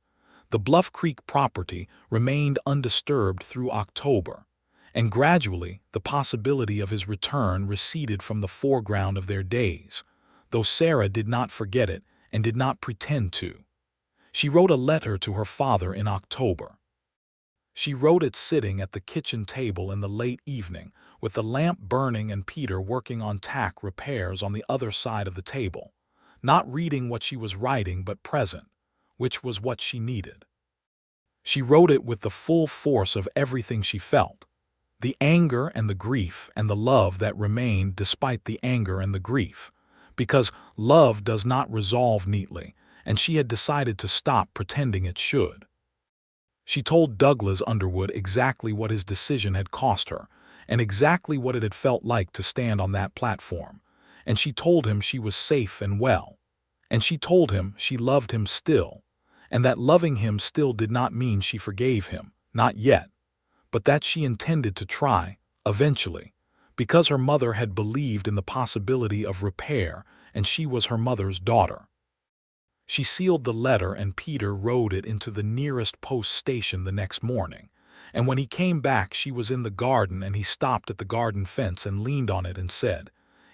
[SPEAKER 1] the Bluff Creek property remained undisturbed through October, and gradually the possibility of his return receded from the foreground of their days, though Sarah did not forget it and did not pretend to. She wrote a letter to her father in October. She wrote it sitting at the kitchen table in the late evening, with the lamp burning and Peter working on tack repairs on the other side of the table, not reading what she was writing but present, which was what she needed. She wrote it with the full force of everything she felt, the anger and the grief and the love that remained despite the anger and the grief, because love does not resolve neatly, and she had decided to stop pretending it should. She told Douglas Underwood exactly what his decision had cost her, and exactly what it had felt like to stand on that platform, and she told him she was safe and well, and she told him she loved him still, and that loving him still did not mean she forgave him, not yet, but that she intended to try, eventually, because her mother had believed in the possibility of repair and she was her mother's daughter. She sealed the letter and Peter rode it into the nearest post station the next morning, and when he came back she was in the garden and he stopped at the garden fence and leaned on it and said,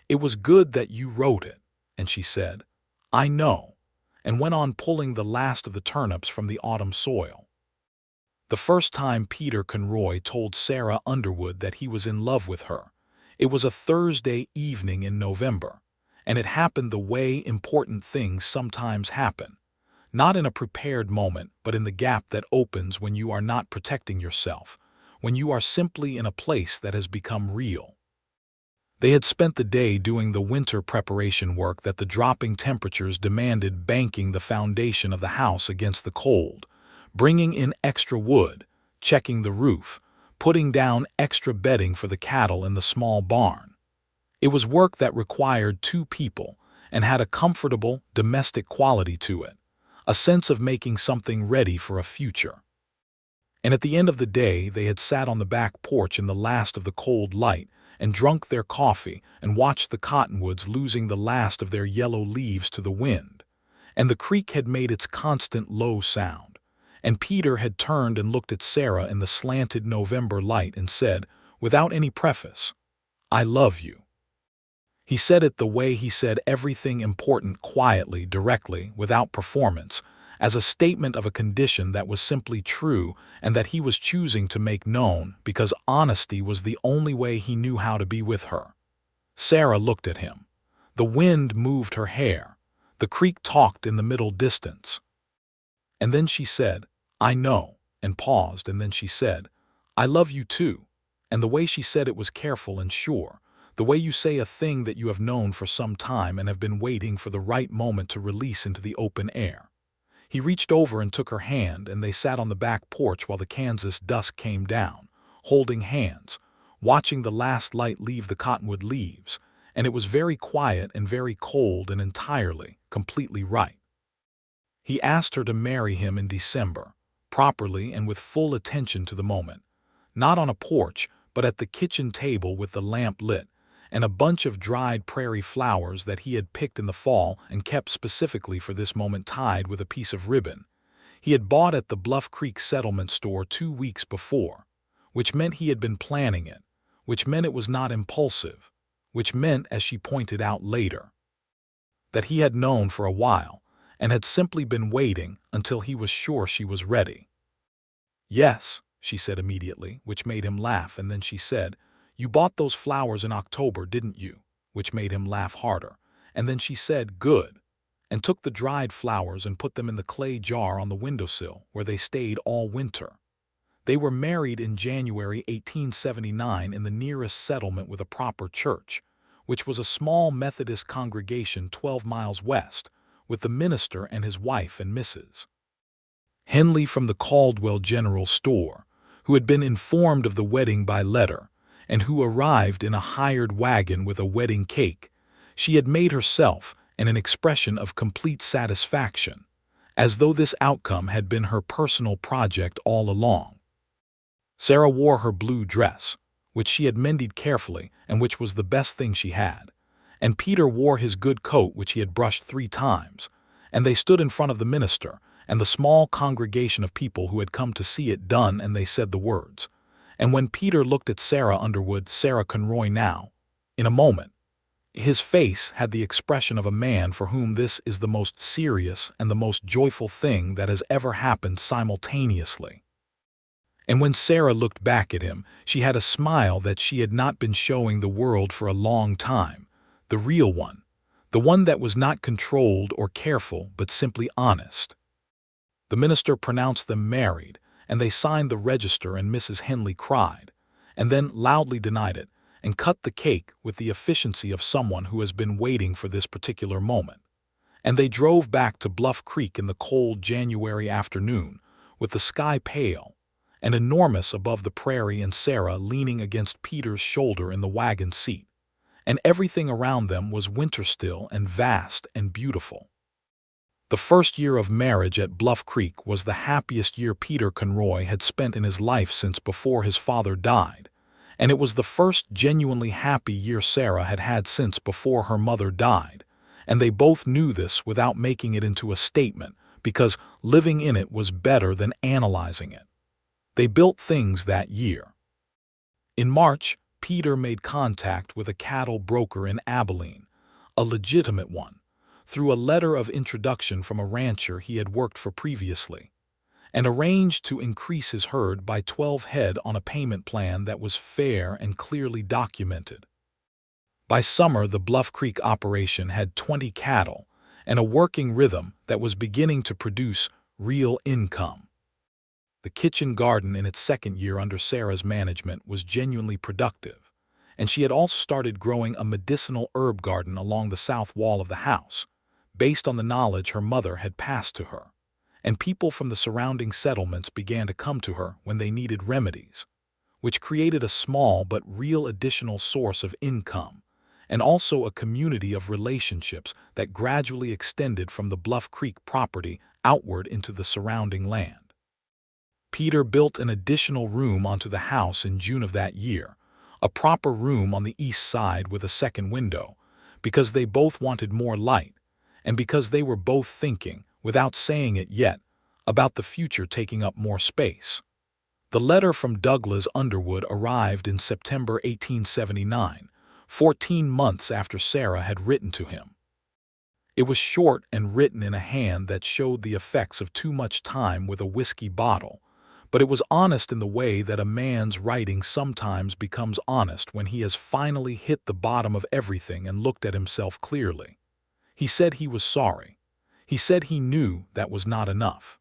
[SPEAKER 1] "It was good that you wrote it," and she said, "I know," and went on pulling the last of the turnips from the autumn soil. The first time Peter Conroy told Sarah Underwood that he was in love with her, it was a Thursday evening in November, and it happened the way important things sometimes happen. Not in a prepared moment, but in the gap that opens when you are not protecting yourself, when you are simply in a place that has become real. They had spent the day doing the winter preparation work that the dropping temperatures demanded, banking the foundation of the house against the cold, bringing in extra wood, checking the roof, putting down extra bedding for the cattle in the small barn. It was work that required two people and had a comfortable, domestic quality to it, a sense of making something ready for a future. And at the end of the day, they had sat on the back porch in the last of the cold light and drunk their coffee and watched the cottonwoods losing the last of their yellow leaves to the wind. And the creek had made its constant low sound. And Peter had turned and looked at Sarah in the slanted November light and said, without any preface, "I love you." He said it the way he said everything important, quietly, directly, without performance, as a statement of a condition that was simply true and that he was choosing to make known because honesty was the only way he knew how to be with her. Sarah looked at him. The wind moved her hair. The creek talked in the middle distance. And then she said, "I know," and paused, and then she said, "I love you too." And the way she said it was careful and sure, the way you say a thing that you have known for some time and have been waiting for the right moment to release into the open air. He reached over and took her hand, and they sat on the back porch while the Kansas dusk came down, holding hands, watching the last light leave the cottonwood leaves, and it was very quiet and very cold and entirely, completely right. He asked her to marry him in December, properly and with full attention to the moment, not on a porch, but at the kitchen table with the lamp lit, and a bunch of dried prairie flowers that he had picked in the fall and kept specifically for this moment tied with a piece of ribbon he had bought at the Bluff Creek settlement store 2 weeks before, which meant he had been planning it, which meant it was not impulsive, which meant, as she pointed out later, that he had known for a while and had simply been waiting until he was sure she was ready. "Yes," she said immediately, which made him laugh, and then she said, "You bought those flowers in October, didn't you?" which made him laugh harder. And then she said, "Good," and took the dried flowers and put them in the clay jar on the windowsill, where they stayed all winter. They were married in January 1879 in the nearest settlement with a proper church, which was a small Methodist congregation 12 miles west, with the minister and his wife and Mrs. Henley from the Caldwell General Store, who had been informed of the wedding by letter, and who arrived in a hired wagon with a wedding cake. She had made herself and an expression of complete satisfaction, as though this outcome had been her personal project all along. Sarah wore her blue dress, which she had mended carefully and which was the best thing she had, and Peter wore his good coat which he had brushed 3 times, and they stood in front of the minister and the small congregation of people who had come to see it done, and they said the words. And when Peter looked at Sarah Underwood, Sarah Conroy now, in a moment, his face had the expression of a man for whom this is the most serious and the most joyful thing that has ever happened simultaneously. And when Sarah looked back at him, she had a smile that she had not been showing the world for a long time, the real one, the one that was not controlled or careful but simply honest. The minister pronounced them married, and they signed the register, and Mrs. Henley cried, and then loudly denied it, and cut the cake with the efficiency of someone who has been waiting for this particular moment. And they drove back to Bluff Creek in the cold January afternoon, with the sky pale and enormous above the prairie, and Sarah leaning against Peter's shoulder in the wagon seat, and everything around them was winter still and vast and beautiful. The first year of marriage at Bluff Creek was the happiest year Peter Conroy had spent in his life since before his father died, and it was the first genuinely happy year Sarah had had since before her mother died, and they both knew this without making it into a statement, because living in it was better than analyzing it. They built things that year. In March, Peter made contact with a cattle broker in Abilene, a legitimate one, through a letter of introduction from a rancher he had worked for previously, and arranged to increase his herd by 12 head on a payment plan that was fair and clearly documented. By summer, the Bluff Creek operation had 20 cattle and a working rhythm that was beginning to produce real income. The kitchen garden in its second year under Sarah's management was genuinely productive, and she had also started growing a medicinal herb garden along the south wall of the house, based on the knowledge her mother had passed to her, and people from the surrounding settlements began to come to her when they needed remedies, which created a small but real additional source of income, and also a community of relationships that gradually extended from the Bluff Creek property outward into the surrounding land. Peter built an additional room onto the house in June of that year, a proper room on the east side with a second window, because they both wanted more light, and because they were both thinking, without saying it yet, about the future taking up more space. The letter from Douglas Underwood arrived in September 1879, 14 months after Sarah had written to him. It was short and written in a hand that showed the effects of too much time with a whiskey bottle, but it was honest in the way that a man's writing sometimes becomes honest when he has finally hit the bottom of everything and looked at himself clearly. He said he was sorry. He said he knew that was not enough.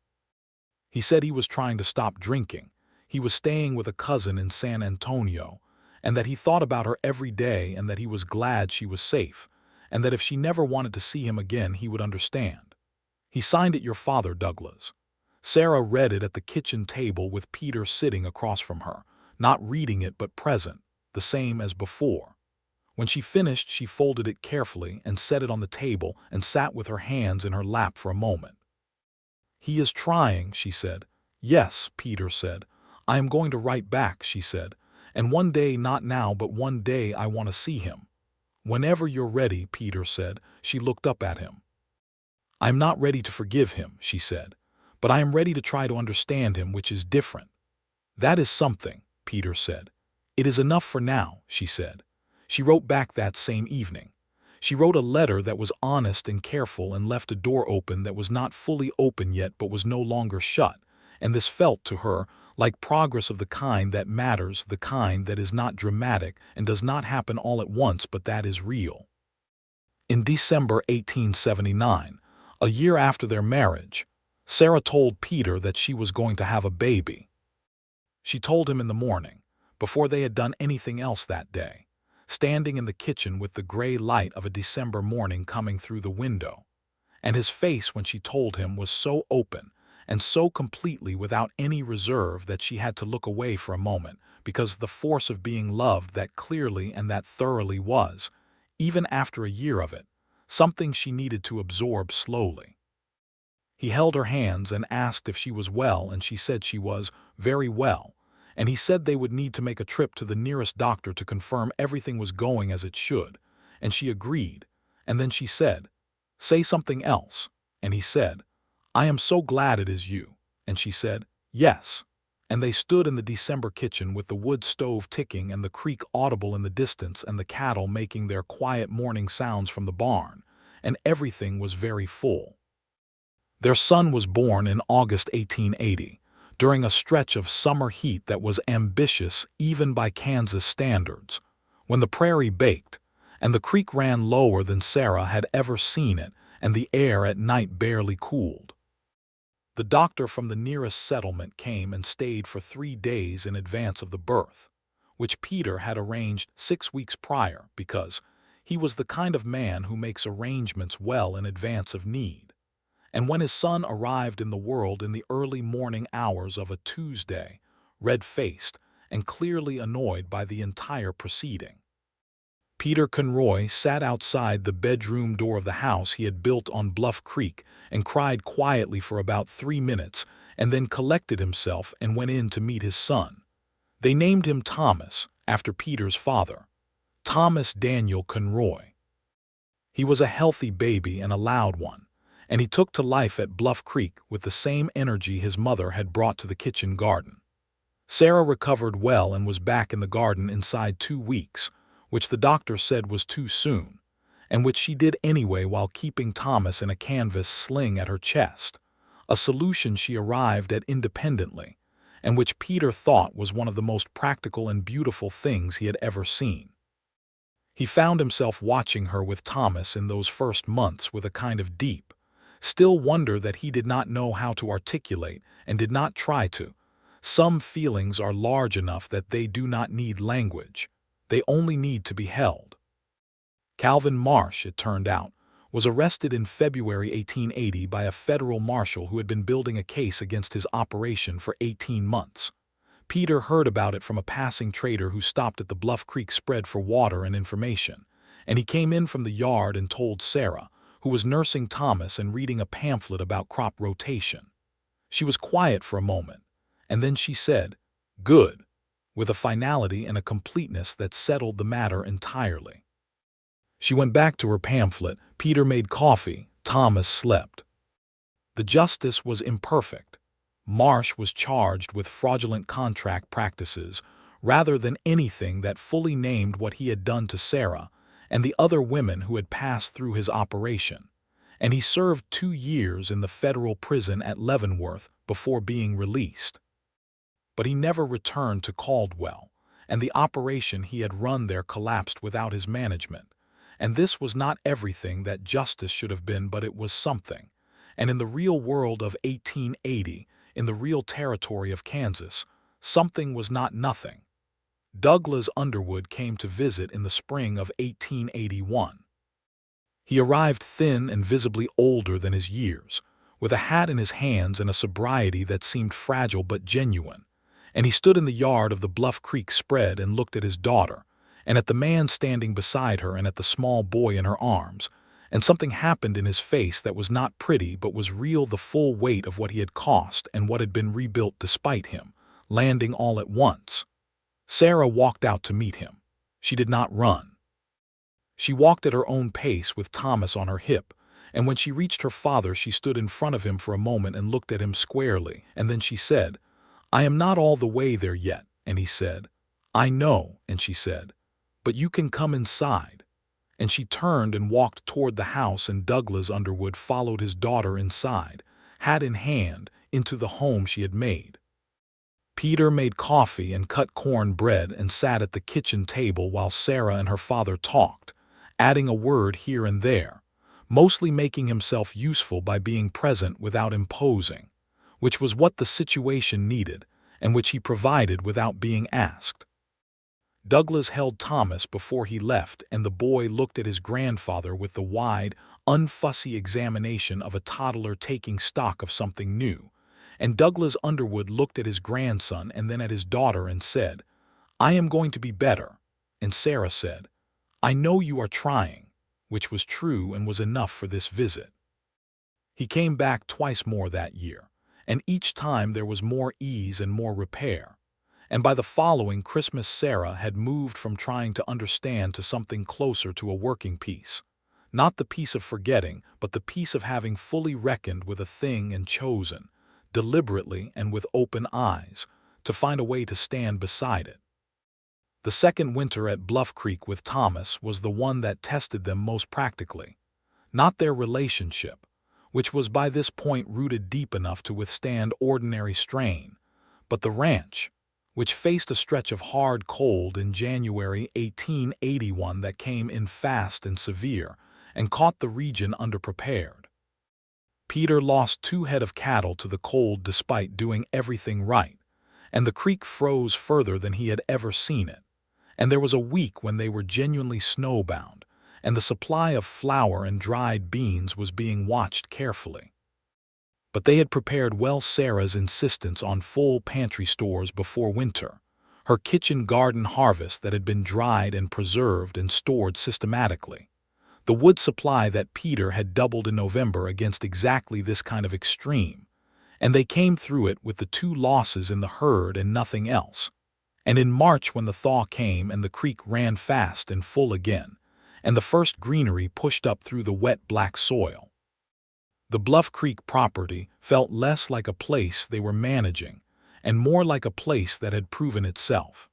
[SPEAKER 1] He said he was trying to stop drinking. He was staying with a cousin in San Antonio, and that he thought about her every day and that he was glad she was safe, and that if she never wanted to see him again he would understand. He signed it, "Your father, Douglas." Sarah read it at the kitchen table with Peter sitting across from her, not reading it but present, the same as before. When she finished, she folded it carefully and set it on the table and sat with her hands in her lap for a moment. "He is trying," she said. "Yes," Peter said. "I am going to write back," she said. "And one day, not now, but one day I want to see him." "Whenever you're ready," Peter said. She looked up at him. "I am not ready to forgive him," she said, "but I am ready to try to understand him, which is different." "That is something," Peter said. "It is enough for now," she said. She wrote back that same evening. She wrote a letter that was honest and careful and left a door open that was not fully open yet but was no longer shut, and this felt to her like progress of the kind that matters, the kind that is not dramatic and does not happen all at once but that is real. In December 1879, a year after their marriage, Sarah told Peter that she was going to have a baby. She told him in the morning, before they had done anything else that day, standing in the kitchen with the gray light of a December morning coming through the window, and his face when she told him was so open and so completely without any reserve that she had to look away for a moment, because the force of being loved that clearly and that thoroughly was, even after a year of it, something she needed to absorb slowly. He held her hands and asked if she was well, and she said she was very well, and he said they would need to make a trip to the nearest doctor to confirm everything was going as it should, and she agreed, and then she said, "Say something else," and he said, "I am so glad it is you," and she said, "Yes," and they stood in the December kitchen with the wood stove ticking and the creek audible in the distance and the cattle making their quiet morning sounds from the barn, and everything was very full. Their son was born in August 1880, during a stretch of summer heat that was ambitious even by Kansas standards, when the prairie baked, and the creek ran lower than Sarah had ever seen it, and the air at night barely cooled. The doctor from the nearest settlement came and stayed for 3 days in advance of the birth, which Peter had arranged 6 weeks prior because he was the kind of man who makes arrangements well in advance of need. And when his son arrived in the world in the early morning hours of a Tuesday, red-faced and clearly annoyed by the entire proceeding, Peter Conroy sat outside the bedroom door of the house he had built on Bluff Creek and cried quietly for about 3 minutes and then collected himself and went in to meet his son. They named him Thomas, after Peter's father, Thomas Daniel Conroy. He was a healthy baby and a loud one, and he took to life at Bluff Creek with the same energy his mother had brought to the kitchen garden. Sarah recovered well and was back in the garden inside 2 weeks, which the doctor said was too soon, and which she did anyway while keeping Thomas in a canvas sling at her chest, a solution she arrived at independently, and which Peter thought was one of the most practical and beautiful things he had ever seen. He found himself watching her with Thomas in those first months with a kind of deep, still wonder that he did not know how to articulate and did not try to. Some feelings are large enough that they do not need language. They only need to be held. Calvin Marsh, it turned out, was arrested in February 1880 by a federal marshal who had been building a case against his operation for 18 months. Peter heard about it from a passing trader who stopped at the Bluff Creek spread for water and information, and he came in from the yard and told Sarah, who was nursing Thomas and reading a pamphlet about crop rotation. She was quiet for a moment, and then she said, "Good," with a finality and a completeness that settled the matter entirely. She went back to her pamphlet. Peter made coffee. Thomas slept. The justice was imperfect. Marsh was charged with fraudulent contract practices rather than anything that fully named what he had done to Sarah and the other women who had passed through his operation, and he served 2 years in the federal prison at Leavenworth before being released. But he never returned to Caldwell, and the operation he had run there collapsed without his management. And this was not everything that justice should have been, but it was something. And in the real world of 1880, in the real territory of Kansas, something was not nothing. Douglas Underwood came to visit in the spring of 1881. He arrived thin and visibly older than his years, with a hat in his hands and a sobriety that seemed fragile but genuine, and he stood in the yard of the Bluff Creek spread and looked at his daughter, and at the man standing beside her and at the small boy in her arms, and something happened in his face that was not pretty but was real, the full weight of what he had cost and what had been rebuilt despite him, landing all at once. Sarah walked out to meet him. She did not run. She walked at her own pace with Thomas on her hip, and when she reached her father she stood in front of him for a moment and looked at him squarely, and then she said, "I am not all the way there yet," and he said, "I know," and she said, "But you can come inside." And she turned and walked toward the house, and Douglas Underwood followed his daughter inside, hat in hand, into the home she had made. Peter made coffee and cut corn bread and sat at the kitchen table while Sarah and her father talked, adding a word here and there, mostly making himself useful by being present without imposing, which was what the situation needed, and which he provided without being asked. Douglas held Thomas before he left, and the boy looked at his grandfather with the wide, unfussy examination of a toddler taking stock of something new, and Douglas Underwood looked at his grandson and then at his daughter and said, "I am going to be better," and Sarah said, "I know you are trying," which was true and was enough for this visit. He came back twice more that year, and each time there was more ease and more repair. And by the following Christmas Sarah had moved from trying to understand to something closer to a working peace. Not the peace of forgetting, but the peace of having fully reckoned with a thing and chosen, deliberately and with open eyes, to find a way to stand beside it. The second winter at Bluff Creek with Thomas was the one that tested them most practically. Not their relationship, which was by this point rooted deep enough to withstand ordinary strain, but the ranch, which faced a stretch of hard cold in January 1881 that came in fast and severe and caught the region underprepared. Peter lost 2 head of cattle to the cold despite doing everything right, and the creek froze further than he had ever seen it, and there was a week when they were genuinely snowbound, and the supply of flour and dried beans was being watched carefully. But they had prepared well Sarah's insistence on full pantry stores before winter, her kitchen garden harvest that had been dried and preserved and stored systematically, the wood supply that Peter had doubled in November against exactly this kind of extreme, and they came through it with the 2 losses in the herd and nothing else. And in March, when the thaw came and the creek ran fast and full again, and the first greenery pushed up through the wet black soil, the Bluff Creek property felt less like a place they were managing and more like a place that had proven itself.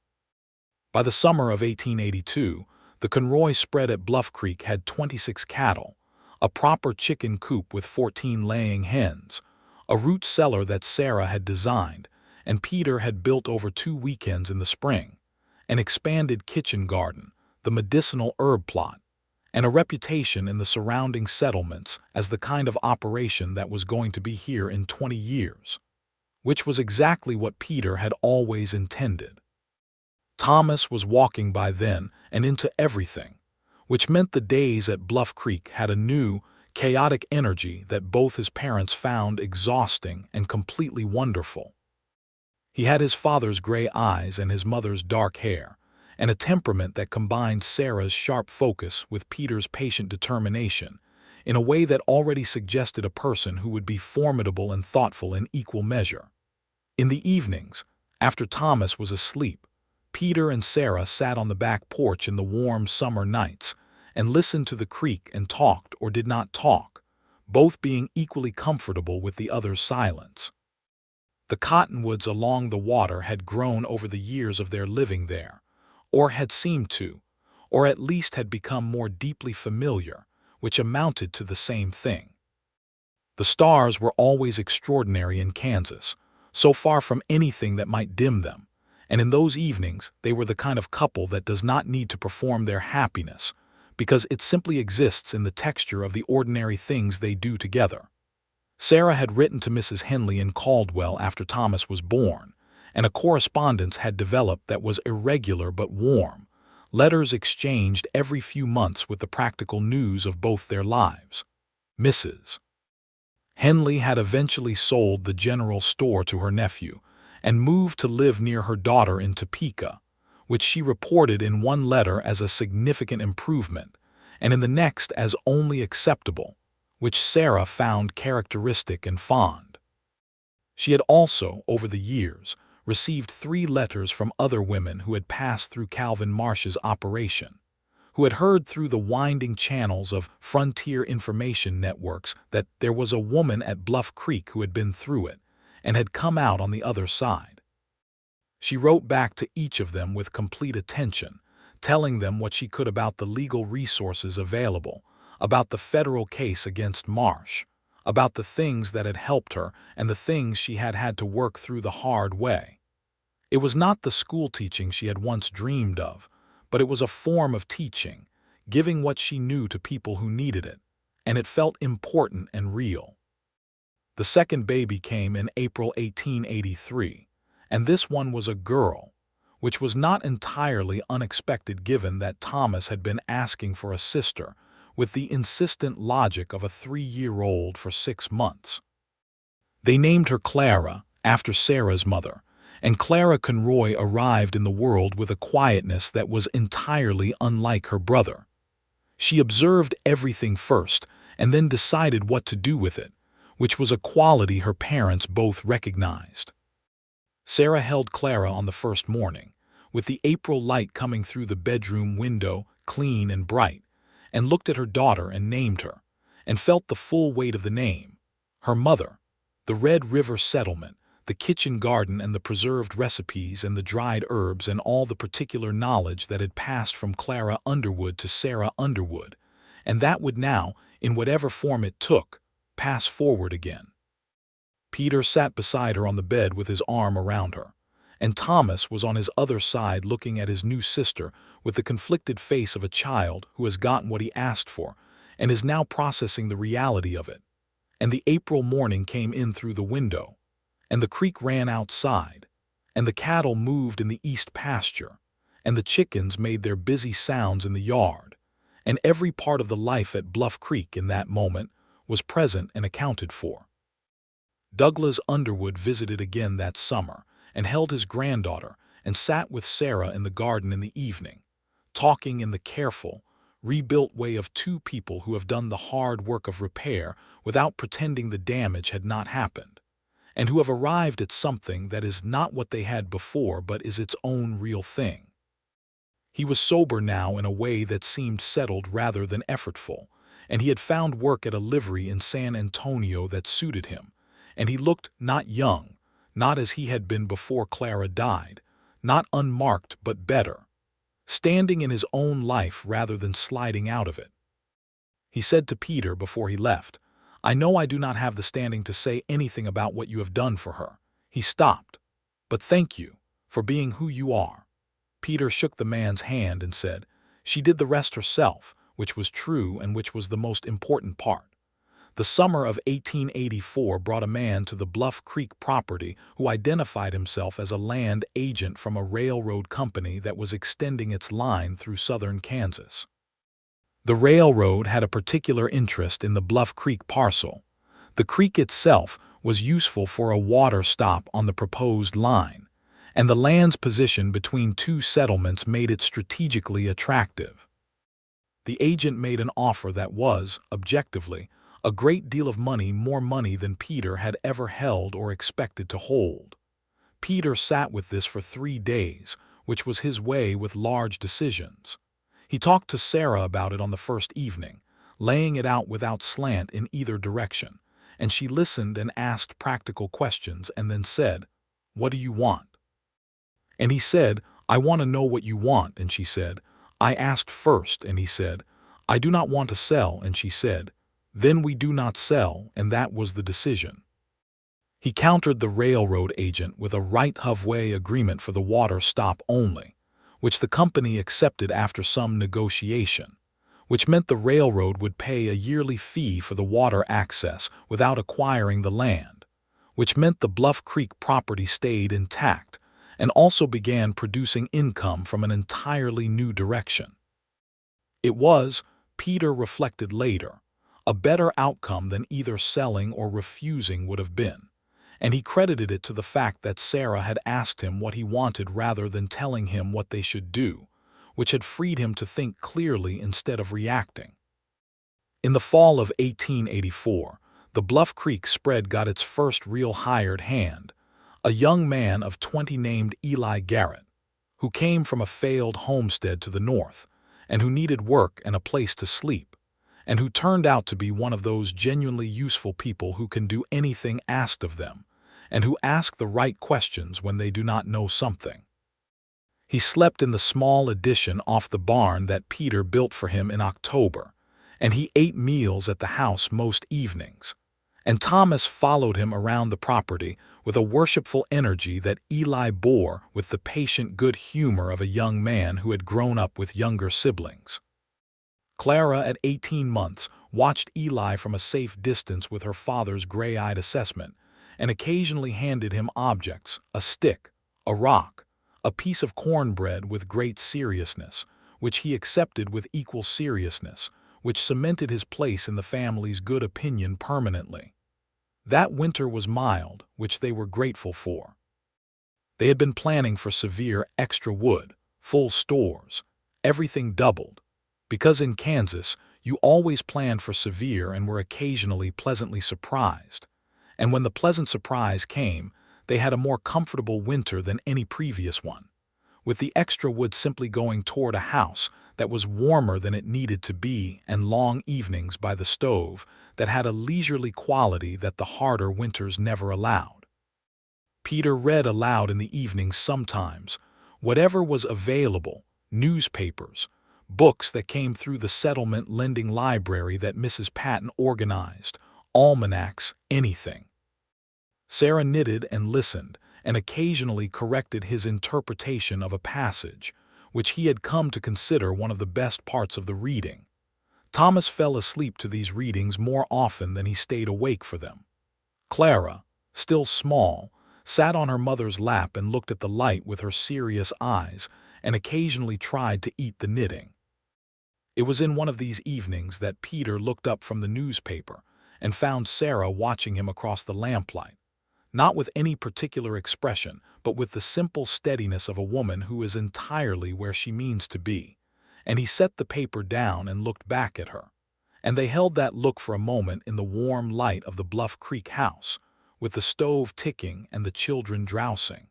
[SPEAKER 1] By the summer of 1882, the Conroy spread at Bluff Creek had 26 cattle, a proper chicken coop with 14 laying hens, a root cellar that Sarah had designed and Peter had built over 2 weekends in the spring, an expanded kitchen garden, the medicinal herb plot, and a reputation in the surrounding settlements as the kind of operation that was going to be here in 20 years, which was exactly what Peter had always intended. Thomas was walking by then and into everything, which meant the days at Bluff Creek had a new, chaotic energy that both his parents found exhausting and completely wonderful. He had his father's gray eyes and his mother's dark hair, and a temperament that combined Sarah's sharp focus with Peter's patient determination in a way that already suggested a person who would be formidable and thoughtful in equal measure. In the evenings, after Thomas was asleep, Peter and Sarah sat on the back porch in the warm summer nights and listened to the creek and talked or did not talk, both being equally comfortable with the other's silence. The cottonwoods along the water had grown over the years of their living there, or had seemed to, or at least had become more deeply familiar, which amounted to the same thing. The stars were always extraordinary in Kansas, so far from anything that might dim them, and in those evenings they were the kind of couple that does not need to perform their happiness, because it simply exists in the texture of the ordinary things they do together. Sarah had written to Mrs. Henley in Caldwell after Thomas was born, and a correspondence had developed that was irregular but warm, letters exchanged every few months with the practical news of both their lives. Mrs. Henley had eventually sold the general store to her nephew and moved to live near her daughter in Topeka, which she reported in one letter as a significant improvement, and in the next as only acceptable, which Sarah found characteristic and fond. She had also, over the years, received 3 letters from other women who had passed through Calvin Marsh's operation, who had heard through the winding channels of frontier information networks that there was a woman at Bluff Creek who had been through it and had come out on the other side. She wrote back to each of them with complete attention, telling them what she could about the legal resources available, about the federal case against Marsh, about the things that had helped her and the things she had had to work through the hard way. It was not the school teaching she had once dreamed of, but it was a form of teaching, giving what she knew to people who needed it, and it felt important and real. The second baby came in April 1883, and this one was a girl, which was not entirely unexpected given that Thomas had been asking for a sister with the insistent logic of a 3-year-old for 6 months. They named her Clara, after Sarah's mother, and Clara Conroy arrived in the world with a quietness that was entirely unlike her brother. She observed everything first and then decided what to do with it, which was a quality her parents both recognized. Sarah held Clara on the first morning, with the April light coming through the bedroom window, clean and bright, and looked at her daughter and named her, and felt the full weight of the name, her mother, the Red River settlement, the kitchen garden and the preserved recipes and the dried herbs and all the particular knowledge that had passed from Clara Underwood to Sarah Underwood, and that would now, in whatever form it took, pass forward again. Peter sat beside her on the bed with his arm around her, and Thomas was on his other side looking at his new sister with the conflicted face of a child who has gotten what he asked for and is now processing the reality of it. And the April morning came in through the window, and the creek ran outside, and the cattle moved in the east pasture, and the chickens made their busy sounds in the yard, and every part of the life at Bluff Creek in that moment was present and accounted for. Douglas Underwood visited again that summer and held his granddaughter and sat with Sarah in the garden in the evening, talking in the careful, rebuilt way of 2 people who have done the hard work of repair without pretending the damage had not happened, and who have arrived at something that is not what they had before but is its own real thing. He was sober now in a way that seemed settled rather than effortful, and he had found work at a livery in San Antonio that suited him, and he looked not young, not as he had been before Clara died, not unmarked but better, standing in his own life rather than sliding out of it. He said to Peter before he left, "I know I do not have the standing to say anything about what you have done for her." He stopped. "But thank you for being who you are." Peter shook the man's hand and said, She did the rest herself, which was true and which was the most important part. The summer of 1884 brought a man to the Bluff Creek property who identified himself as a land agent from a railroad company that was extending its line through southern Kansas. The railroad had a particular interest in the Bluff Creek parcel. The creek itself was useful for a water stop on the proposed line, and the land's position between two settlements made it strategically attractive. The agent made an offer that was, objectively, a great deal of money, more money than Peter had ever held or expected to hold. Peter sat with this for 3 days, which was his way with large decisions. He talked to Sarah about it on the first evening, laying it out without slant in either direction, and she listened and asked practical questions and then said, "What do you want?" And he said, "I want to know what you want," and she said, "I asked first," and he said, "I do not want to sell," and she said, "Then we do not sell," and that was the decision. He countered the railroad agent with a right-of-way agreement for the water stop only, which the company accepted after some negotiation, which meant the railroad would pay a yearly fee for the water access without acquiring the land, which meant the Bluff Creek property stayed intact and also began producing income from an entirely new direction. It was, Peter reflected later, a better outcome than either selling or refusing would have been, and he credited it to the fact that Sarah had asked him what he wanted rather than telling him what they should do, which had freed him to think clearly instead of reacting. In the fall of 1884, the Bluff Creek spread got its first real hired hand, a young man of 20 named Eli Garrett, who came from a failed homestead to the north, and who needed work and a place to sleep, and who turned out to be one of those genuinely useful people who can do anything asked of them, and who ask the right questions when they do not know something. He slept in the small addition off the barn that Peter built for him in October, and he ate meals at the house most evenings. And Thomas followed him around the property with a worshipful energy that Eli bore with the patient good humor of a young man who had grown up with younger siblings. Clara, at 18 months, watched Eli from a safe distance with her father's gray-eyed assessment, and occasionally handed him objects, a stick, a rock, a piece of cornbread with great seriousness, which he accepted with equal seriousness, which cemented his place in the family's good opinion permanently. That winter was mild, which they were grateful for. They had been planning for severe extra wood, full stores, everything doubled, because in Kansas you always planned for severe and were occasionally pleasantly surprised, and when the pleasant surprise came, they had a more comfortable winter than any previous one, with the extra wood simply going toward a house that was warmer than it needed to be and long evenings by the stove that had a leisurely quality that the harder winters never allowed. Peter read aloud in the evenings sometimes, whatever was available, newspapers, books that came through the settlement lending library that Mrs. Patton organized, almanacs, anything. Sarah knitted and listened, and occasionally corrected his interpretation of a passage, which he had come to consider one of the best parts of the reading. Thomas fell asleep to these readings more often than he stayed awake for them. Clara, still small, sat on her mother's lap and looked at the light with her serious eyes, and occasionally tried to eat the knitting. It was in one of these evenings that Peter looked up from the newspaper and found Sarah watching him across the lamplight, not with any particular expression, but with the simple steadiness of a woman who is entirely where she means to be, and he set the paper down and looked back at her, and they held that look for a moment in the warm light of the Bluff Creek house, with the stove ticking and the children drowsing.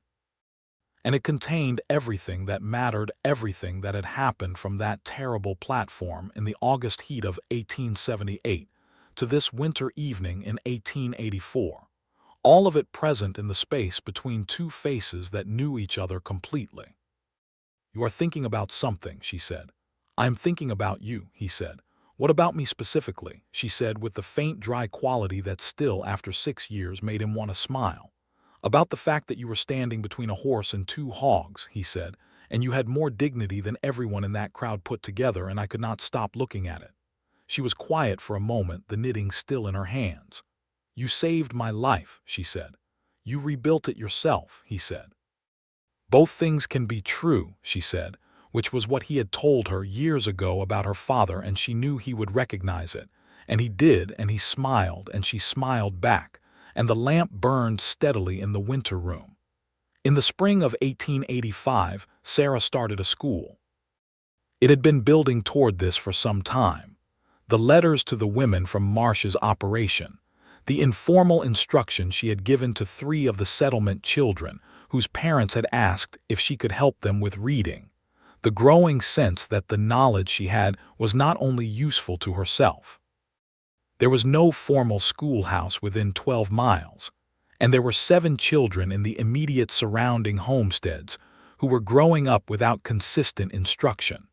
[SPEAKER 1] And it contained everything that mattered, everything that had happened from that terrible platform in the August heat of 1878 to this winter evening in 1884, all of it present in the space between two faces that knew each other completely. "You are thinking about something," she said. "I am thinking about you," he said. "What about me specifically?" she said with the faint dry quality that still, after 6 years, made him want to smile. "About the fact that you were standing between a horse and 2 hogs," he said, and you had more dignity than everyone in that crowd put together, and I could not stop looking at it." She was quiet for a moment, the knitting still in her hands. "You saved my life," she said. "You rebuilt it yourself," he said. "Both things can be true," she said, which was what he had told her years ago about her father, and she knew he would recognize it. And he did, and he smiled, and she smiled back, and the lamp burned steadily in the winter room. In the spring of 1885, Sarah started a school. It had been building toward this for some time. The letters to the women from Marsh's operation, the informal instruction she had given to 3 of the settlement children whose parents had asked if she could help them with reading, the growing sense that the knowledge she had was not only useful to herself. There was no formal schoolhouse within 12 miles, and there were 7 children in the immediate surrounding homesteads who were growing up without consistent instruction.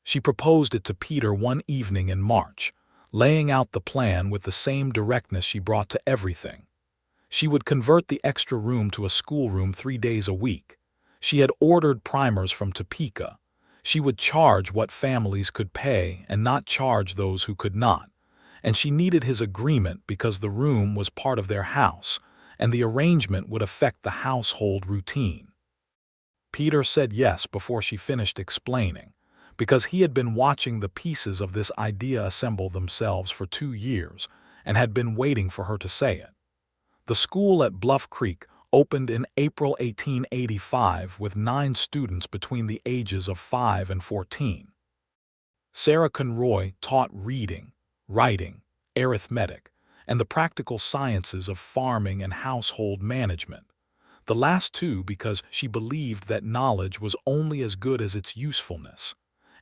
[SPEAKER 1] She proposed it to Peter one evening in March, laying out the plan with the same directness she brought to everything. She would convert the extra room to a schoolroom 3 days a week. She had ordered primers from Topeka. She would charge what families could pay and not charge those who could not. And she needed his agreement because the room was part of their house, and the arrangement would affect the household routine. Peter said yes before she finished explaining, because he had been watching the pieces of this idea assemble themselves for 2 years and had been waiting for her to say it. The school at Bluff Creek opened in April 1885 with 9 students between the ages of 5 and 14. Sarah Conroy taught reading, writing, arithmetic, and the practical sciences of farming and household management. The last 2 because she believed that knowledge was only as good as its usefulness,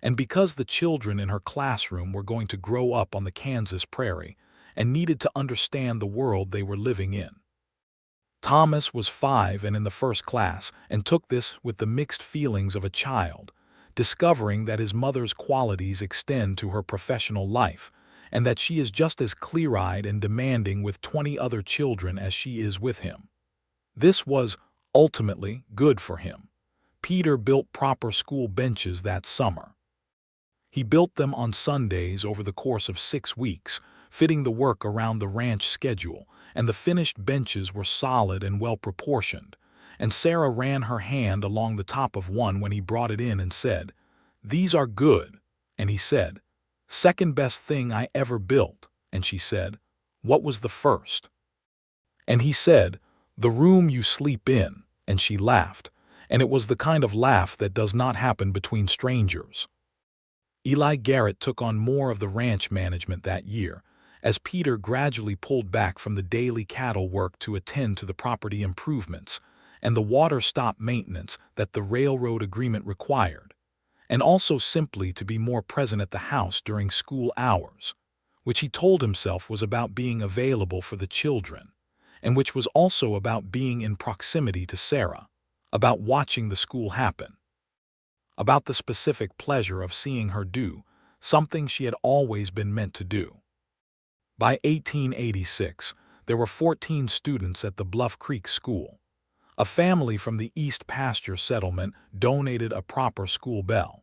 [SPEAKER 1] and because the children in her classroom were going to grow up on the Kansas prairie and needed to understand the world they were living in. Thomas was 5 and in the first class, and took this with the mixed feelings of a child, discovering that his mother's qualities extend to her professional life, and that she is just as clear-eyed and demanding with 20 other children as she is with him. This was, ultimately, good for him. Peter built proper school benches that summer. He built them on Sundays over the course of 6 weeks, fitting the work around the ranch schedule, and the finished benches were solid and well-proportioned, and Sarah ran her hand along the top of one when he brought it in and said, "These are good," and he said, "Second best thing I ever built," and she said, "What was the first?" And he said, "The room you sleep in," and she laughed, and it was the kind of laugh that does not happen between strangers. Eli Garrett took on more of the ranch management that year, as Peter gradually pulled back from the daily cattle work to attend to the property improvements and the water stop maintenance that the railroad agreement required, and also simply to be more present at the house during school hours, which he told himself was about being available for the children, and which was also about being in proximity to Sarah, about watching the school happen, about the specific pleasure of seeing her do something she had always been meant to do. By 1886, there were 14 students at the Bluff Creek School. A family from the East Pasture settlement donated a proper school bell.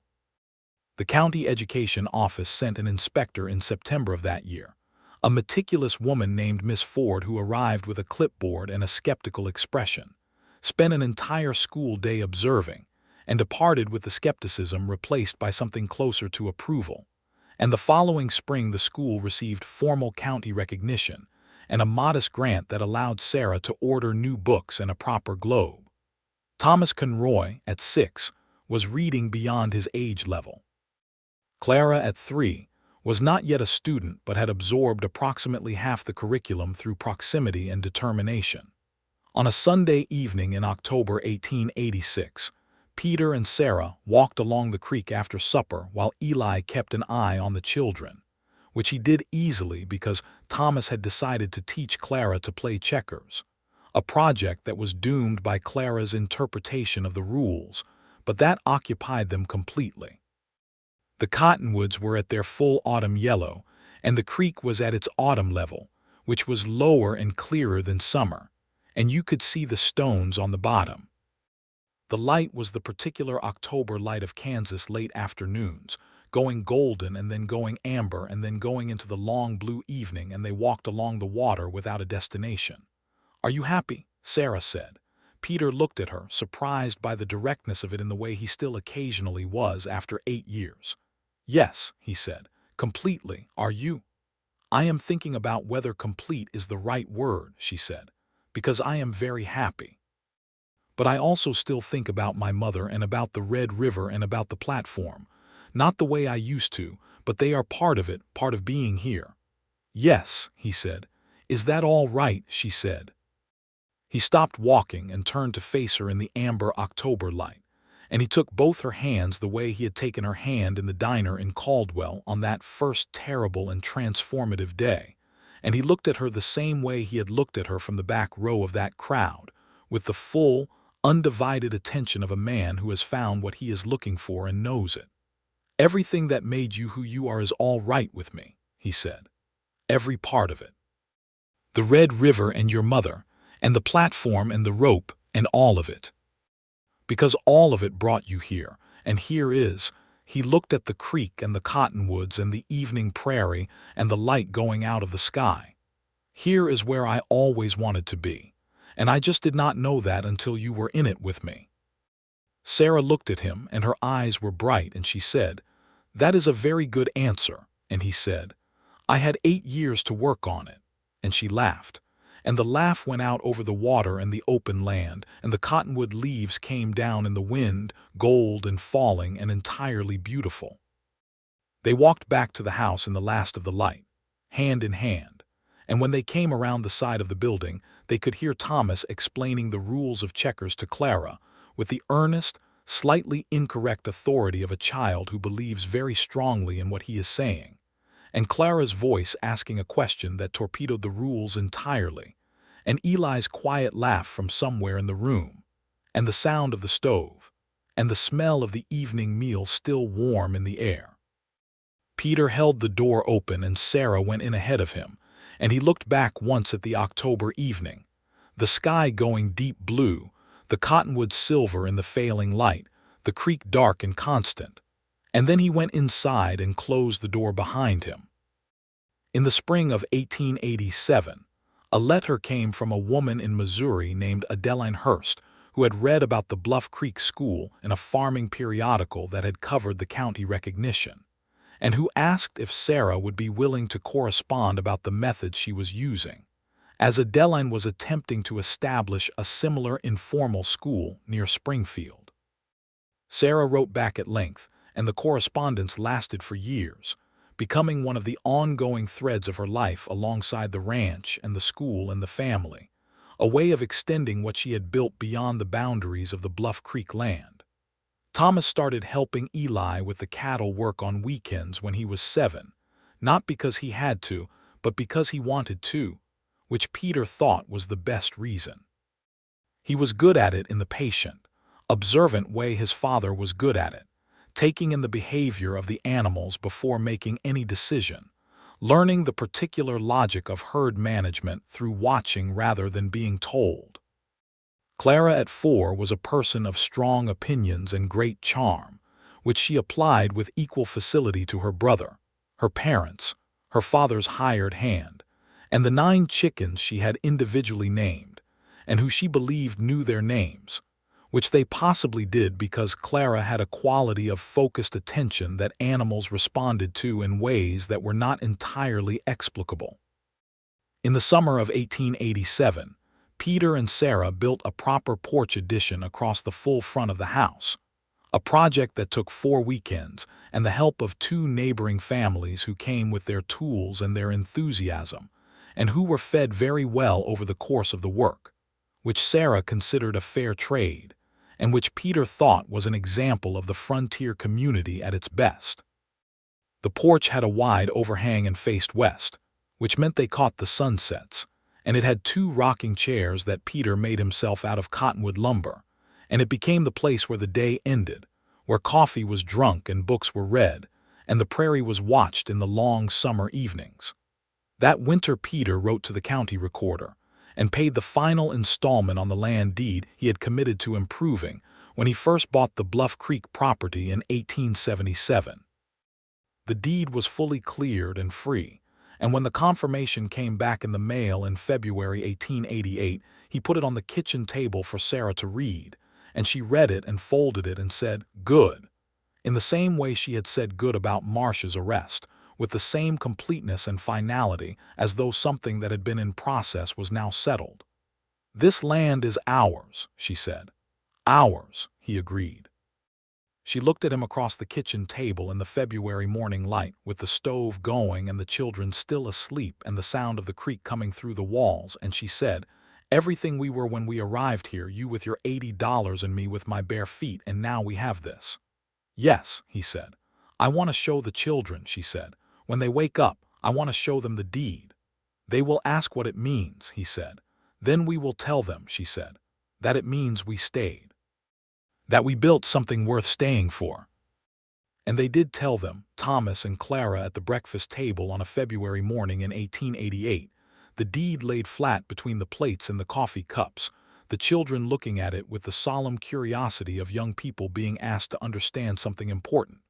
[SPEAKER 1] The county education office sent an inspector in September of that year, a meticulous woman named Miss Ford who arrived with a clipboard and a skeptical expression, spent an entire school day observing, and departed with the skepticism replaced by something closer to approval. And the following spring the school received formal county recognition and a modest grant that allowed Sarah to order new books and a proper globe. Thomas Conroy, at 6, was reading beyond his age level. Clara, at 3, was not yet a student but had absorbed approximately half the curriculum through proximity and determination. On a Sunday evening in October 1886, Peter and Sarah walked along the creek after supper while Eli kept an eye on the children, which he did easily because Thomas had decided to teach Clara to play checkers, a project that was doomed by Clara's interpretation of the rules, but that occupied them completely. The cottonwoods were at their full autumn yellow, and the creek was at its autumn level, which was lower and clearer than summer, and you could see the stones on the bottom. The light was the particular October light of Kansas late afternoons, going golden and then going amber and then going into the long blue evening, and they walked along the water without a destination. "Are you happy?" Sarah said. Peter looked at her, surprised by the directness of it in the way he still occasionally was after 8 years. "Yes," he said, "completely. Are you?" "I am thinking about whether complete is the right word," she said, "because I am very happy. But I also still think about my mother and about the Red River and about the platform. Not the way I used to, but they are part of it, part of being here." "Yes," he said. "Is that all right?" she said. He stopped walking and turned to face her in the amber October light, and he took both her hands the way he had taken her hand in the diner in Caldwell on that first terrible and transformative day, and he looked at her the same way he had looked at her from the back row of that crowd, with the full, undivided attention of a man who has found what he is looking for and knows it. "Everything that made you who you are is all right with me," he said. "Every part of it. The Red River and your mother, and the platform and the rope and all of it. Because all of it brought you here, and here is—" he looked at the creek and the cottonwoods and the evening prairie and the light going out of the sky. "Here is where I always wanted to be, and I just did not know that until you were in it with me." Sarah looked at him, and her eyes were bright, and she said, "That is a very good answer." And he said, "I had 8 years to work on it." And she laughed, and the laugh went out over the water and the open land, and the cottonwood leaves came down in the wind, gold and falling and entirely beautiful. They walked back to the house in the last of the light, hand in hand, and when they came around the side of the building, they could hear Thomas explaining the rules of checkers to Clara, with the earnest, slightly incorrect authority of a child who believes very strongly in what he is saying, and Clara's voice asking a question that torpedoed the rules entirely, and Eli's quiet laugh from somewhere in the room, and the sound of the stove, and the smell of the evening meal still warm in the air. Peter held the door open and Sarah went in ahead of him, and he looked back once at the October evening, the sky going deep blue, the cottonwood silver in the failing light, the creek dark and constant, and then he went inside and closed the door behind him. In the spring of 1887, a letter came from a woman in Missouri named Adeline Hurst, who had read about the Bluff Creek School in a farming periodical that had covered the county recognition, and who asked if Sarah would be willing to correspond about the method she was using, as Adeline was attempting to establish a similar informal school near Springfield. Sarah wrote back at length, and the correspondence lasted for years, becoming one of the ongoing threads of her life alongside the ranch and the school and the family, a way of extending what she had built beyond the boundaries of the Bluff Creek land. Thomas started helping Eli with the cattle work on weekends when he was 7, not because he had to, but because he wanted to, which Peter thought was the best reason. He was good at it in the patient, observant way his father was good at it, taking in the behavior of the animals before making any decision, learning the particular logic of herd management through watching rather than being told. Clara at 4 was a person of strong opinions and great charm, which she applied with equal facility to her brother, her parents, her father's hired hand, and the 9 chickens she had individually named, and who she believed knew their names, which they possibly did because Clara had a quality of focused attention that animals responded to in ways that were not entirely explicable. In the summer of 1887, Peter and Sarah built a proper porch addition across the full front of the house, a project that took 4 weekends and the help of 2 neighboring families who came with their tools and their enthusiasm, and who were fed very well over the course of the work, which Sarah considered a fair trade, and which Peter thought was an example of the frontier community at its best. The porch had a wide overhang and faced west, which meant they caught the sunsets, and it had 2 rocking chairs that Peter made himself out of cottonwood lumber, and it became the place where the day ended, where coffee was drunk and books were read, and the prairie was watched in the long summer evenings. That winter Peter wrote to the county recorder, and paid the final installment on the land deed he had committed to improving, when he first bought the Bluff Creek property in 1877. The deed was fully cleared and free, and when the confirmation came back in the mail in February 1888, he put it on the kitchen table for Sarah to read, and she read it and folded it and said, "Good," in the same way she had said good about Marsh's arrest, with the same completeness and finality as though something that had been in process was now settled. "This land is ours," she said. "Ours," he agreed. She looked at him across the kitchen table in the February morning light, with the stove going and the children still asleep and the sound of the creek coming through the walls, and she said, "Everything we were when we arrived here, you with your $80 and me with my bare feet, and now we have this." "Yes," he said. "I want to show the children," she said. "When they wake up, I want to show them the deed. They will ask what it means," he said. "Then we will tell them," she said, "that it means we stayed. That we built something worth staying for." And they did tell them, Thomas and Clara at the breakfast table on a February morning in 1888, the deed laid flat between the plates and the coffee cups, the children looking at it with the solemn curiosity of young people being asked to understand something important.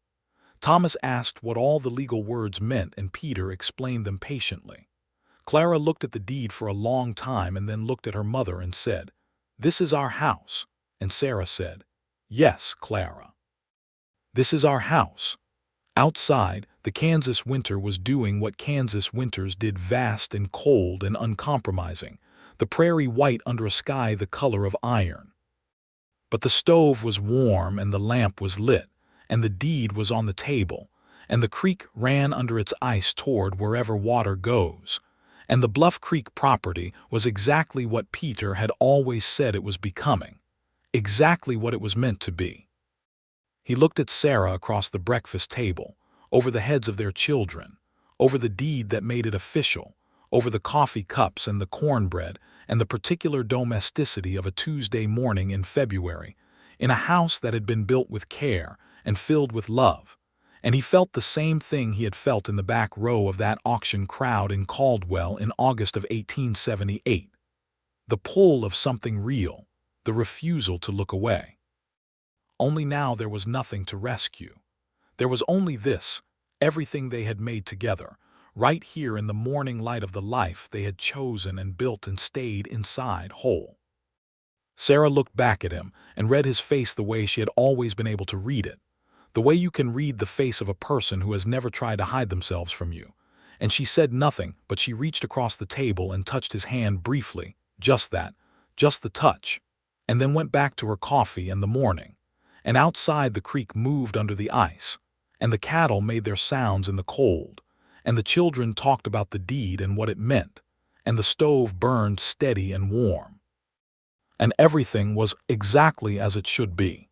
[SPEAKER 1] Thomas asked what all the legal words meant, and Peter explained them patiently. Clara looked at the deed for a long time and then looked at her mother and said, "This is our house." And Sarah said, "Yes, Clara. This is our house." Outside, the Kansas winter was doing what Kansas winters did, vast and cold and uncompromising, the prairie white under a sky the color of iron. But the stove was warm and the lamp was lit, and the deed was on the table, and the creek ran under its ice toward wherever water goes, and the Bluff Creek property was exactly what Peter had always said it was becoming, exactly what it was meant to be. He looked at Sarah across the breakfast table, over the heads of their children, over the deed that made it official, over the coffee cups and the cornbread and the particular domesticity of a Tuesday morning in February, in a house that had been built with care and filled with love, and he felt the same thing he had felt in the back row of that auction crowd in Caldwell in August of 1878. The pull of something real, the refusal to look away. Only now there was nothing to rescue. There was only this, everything they had made together, right here in the morning light of the life they had chosen and built and stayed inside whole. Sarah looked back at him and read his face the way she had always been able to read it, the way you can read the face of a person who has never tried to hide themselves from you. And she said nothing, but she reached across the table and touched his hand briefly, just that, just the touch, and then went back to her coffee and the morning. And outside the creek moved under the ice, and the cattle made their sounds in the cold, and the children talked about the deed and what it meant, and the stove burned steady and warm. And everything was exactly as it should be.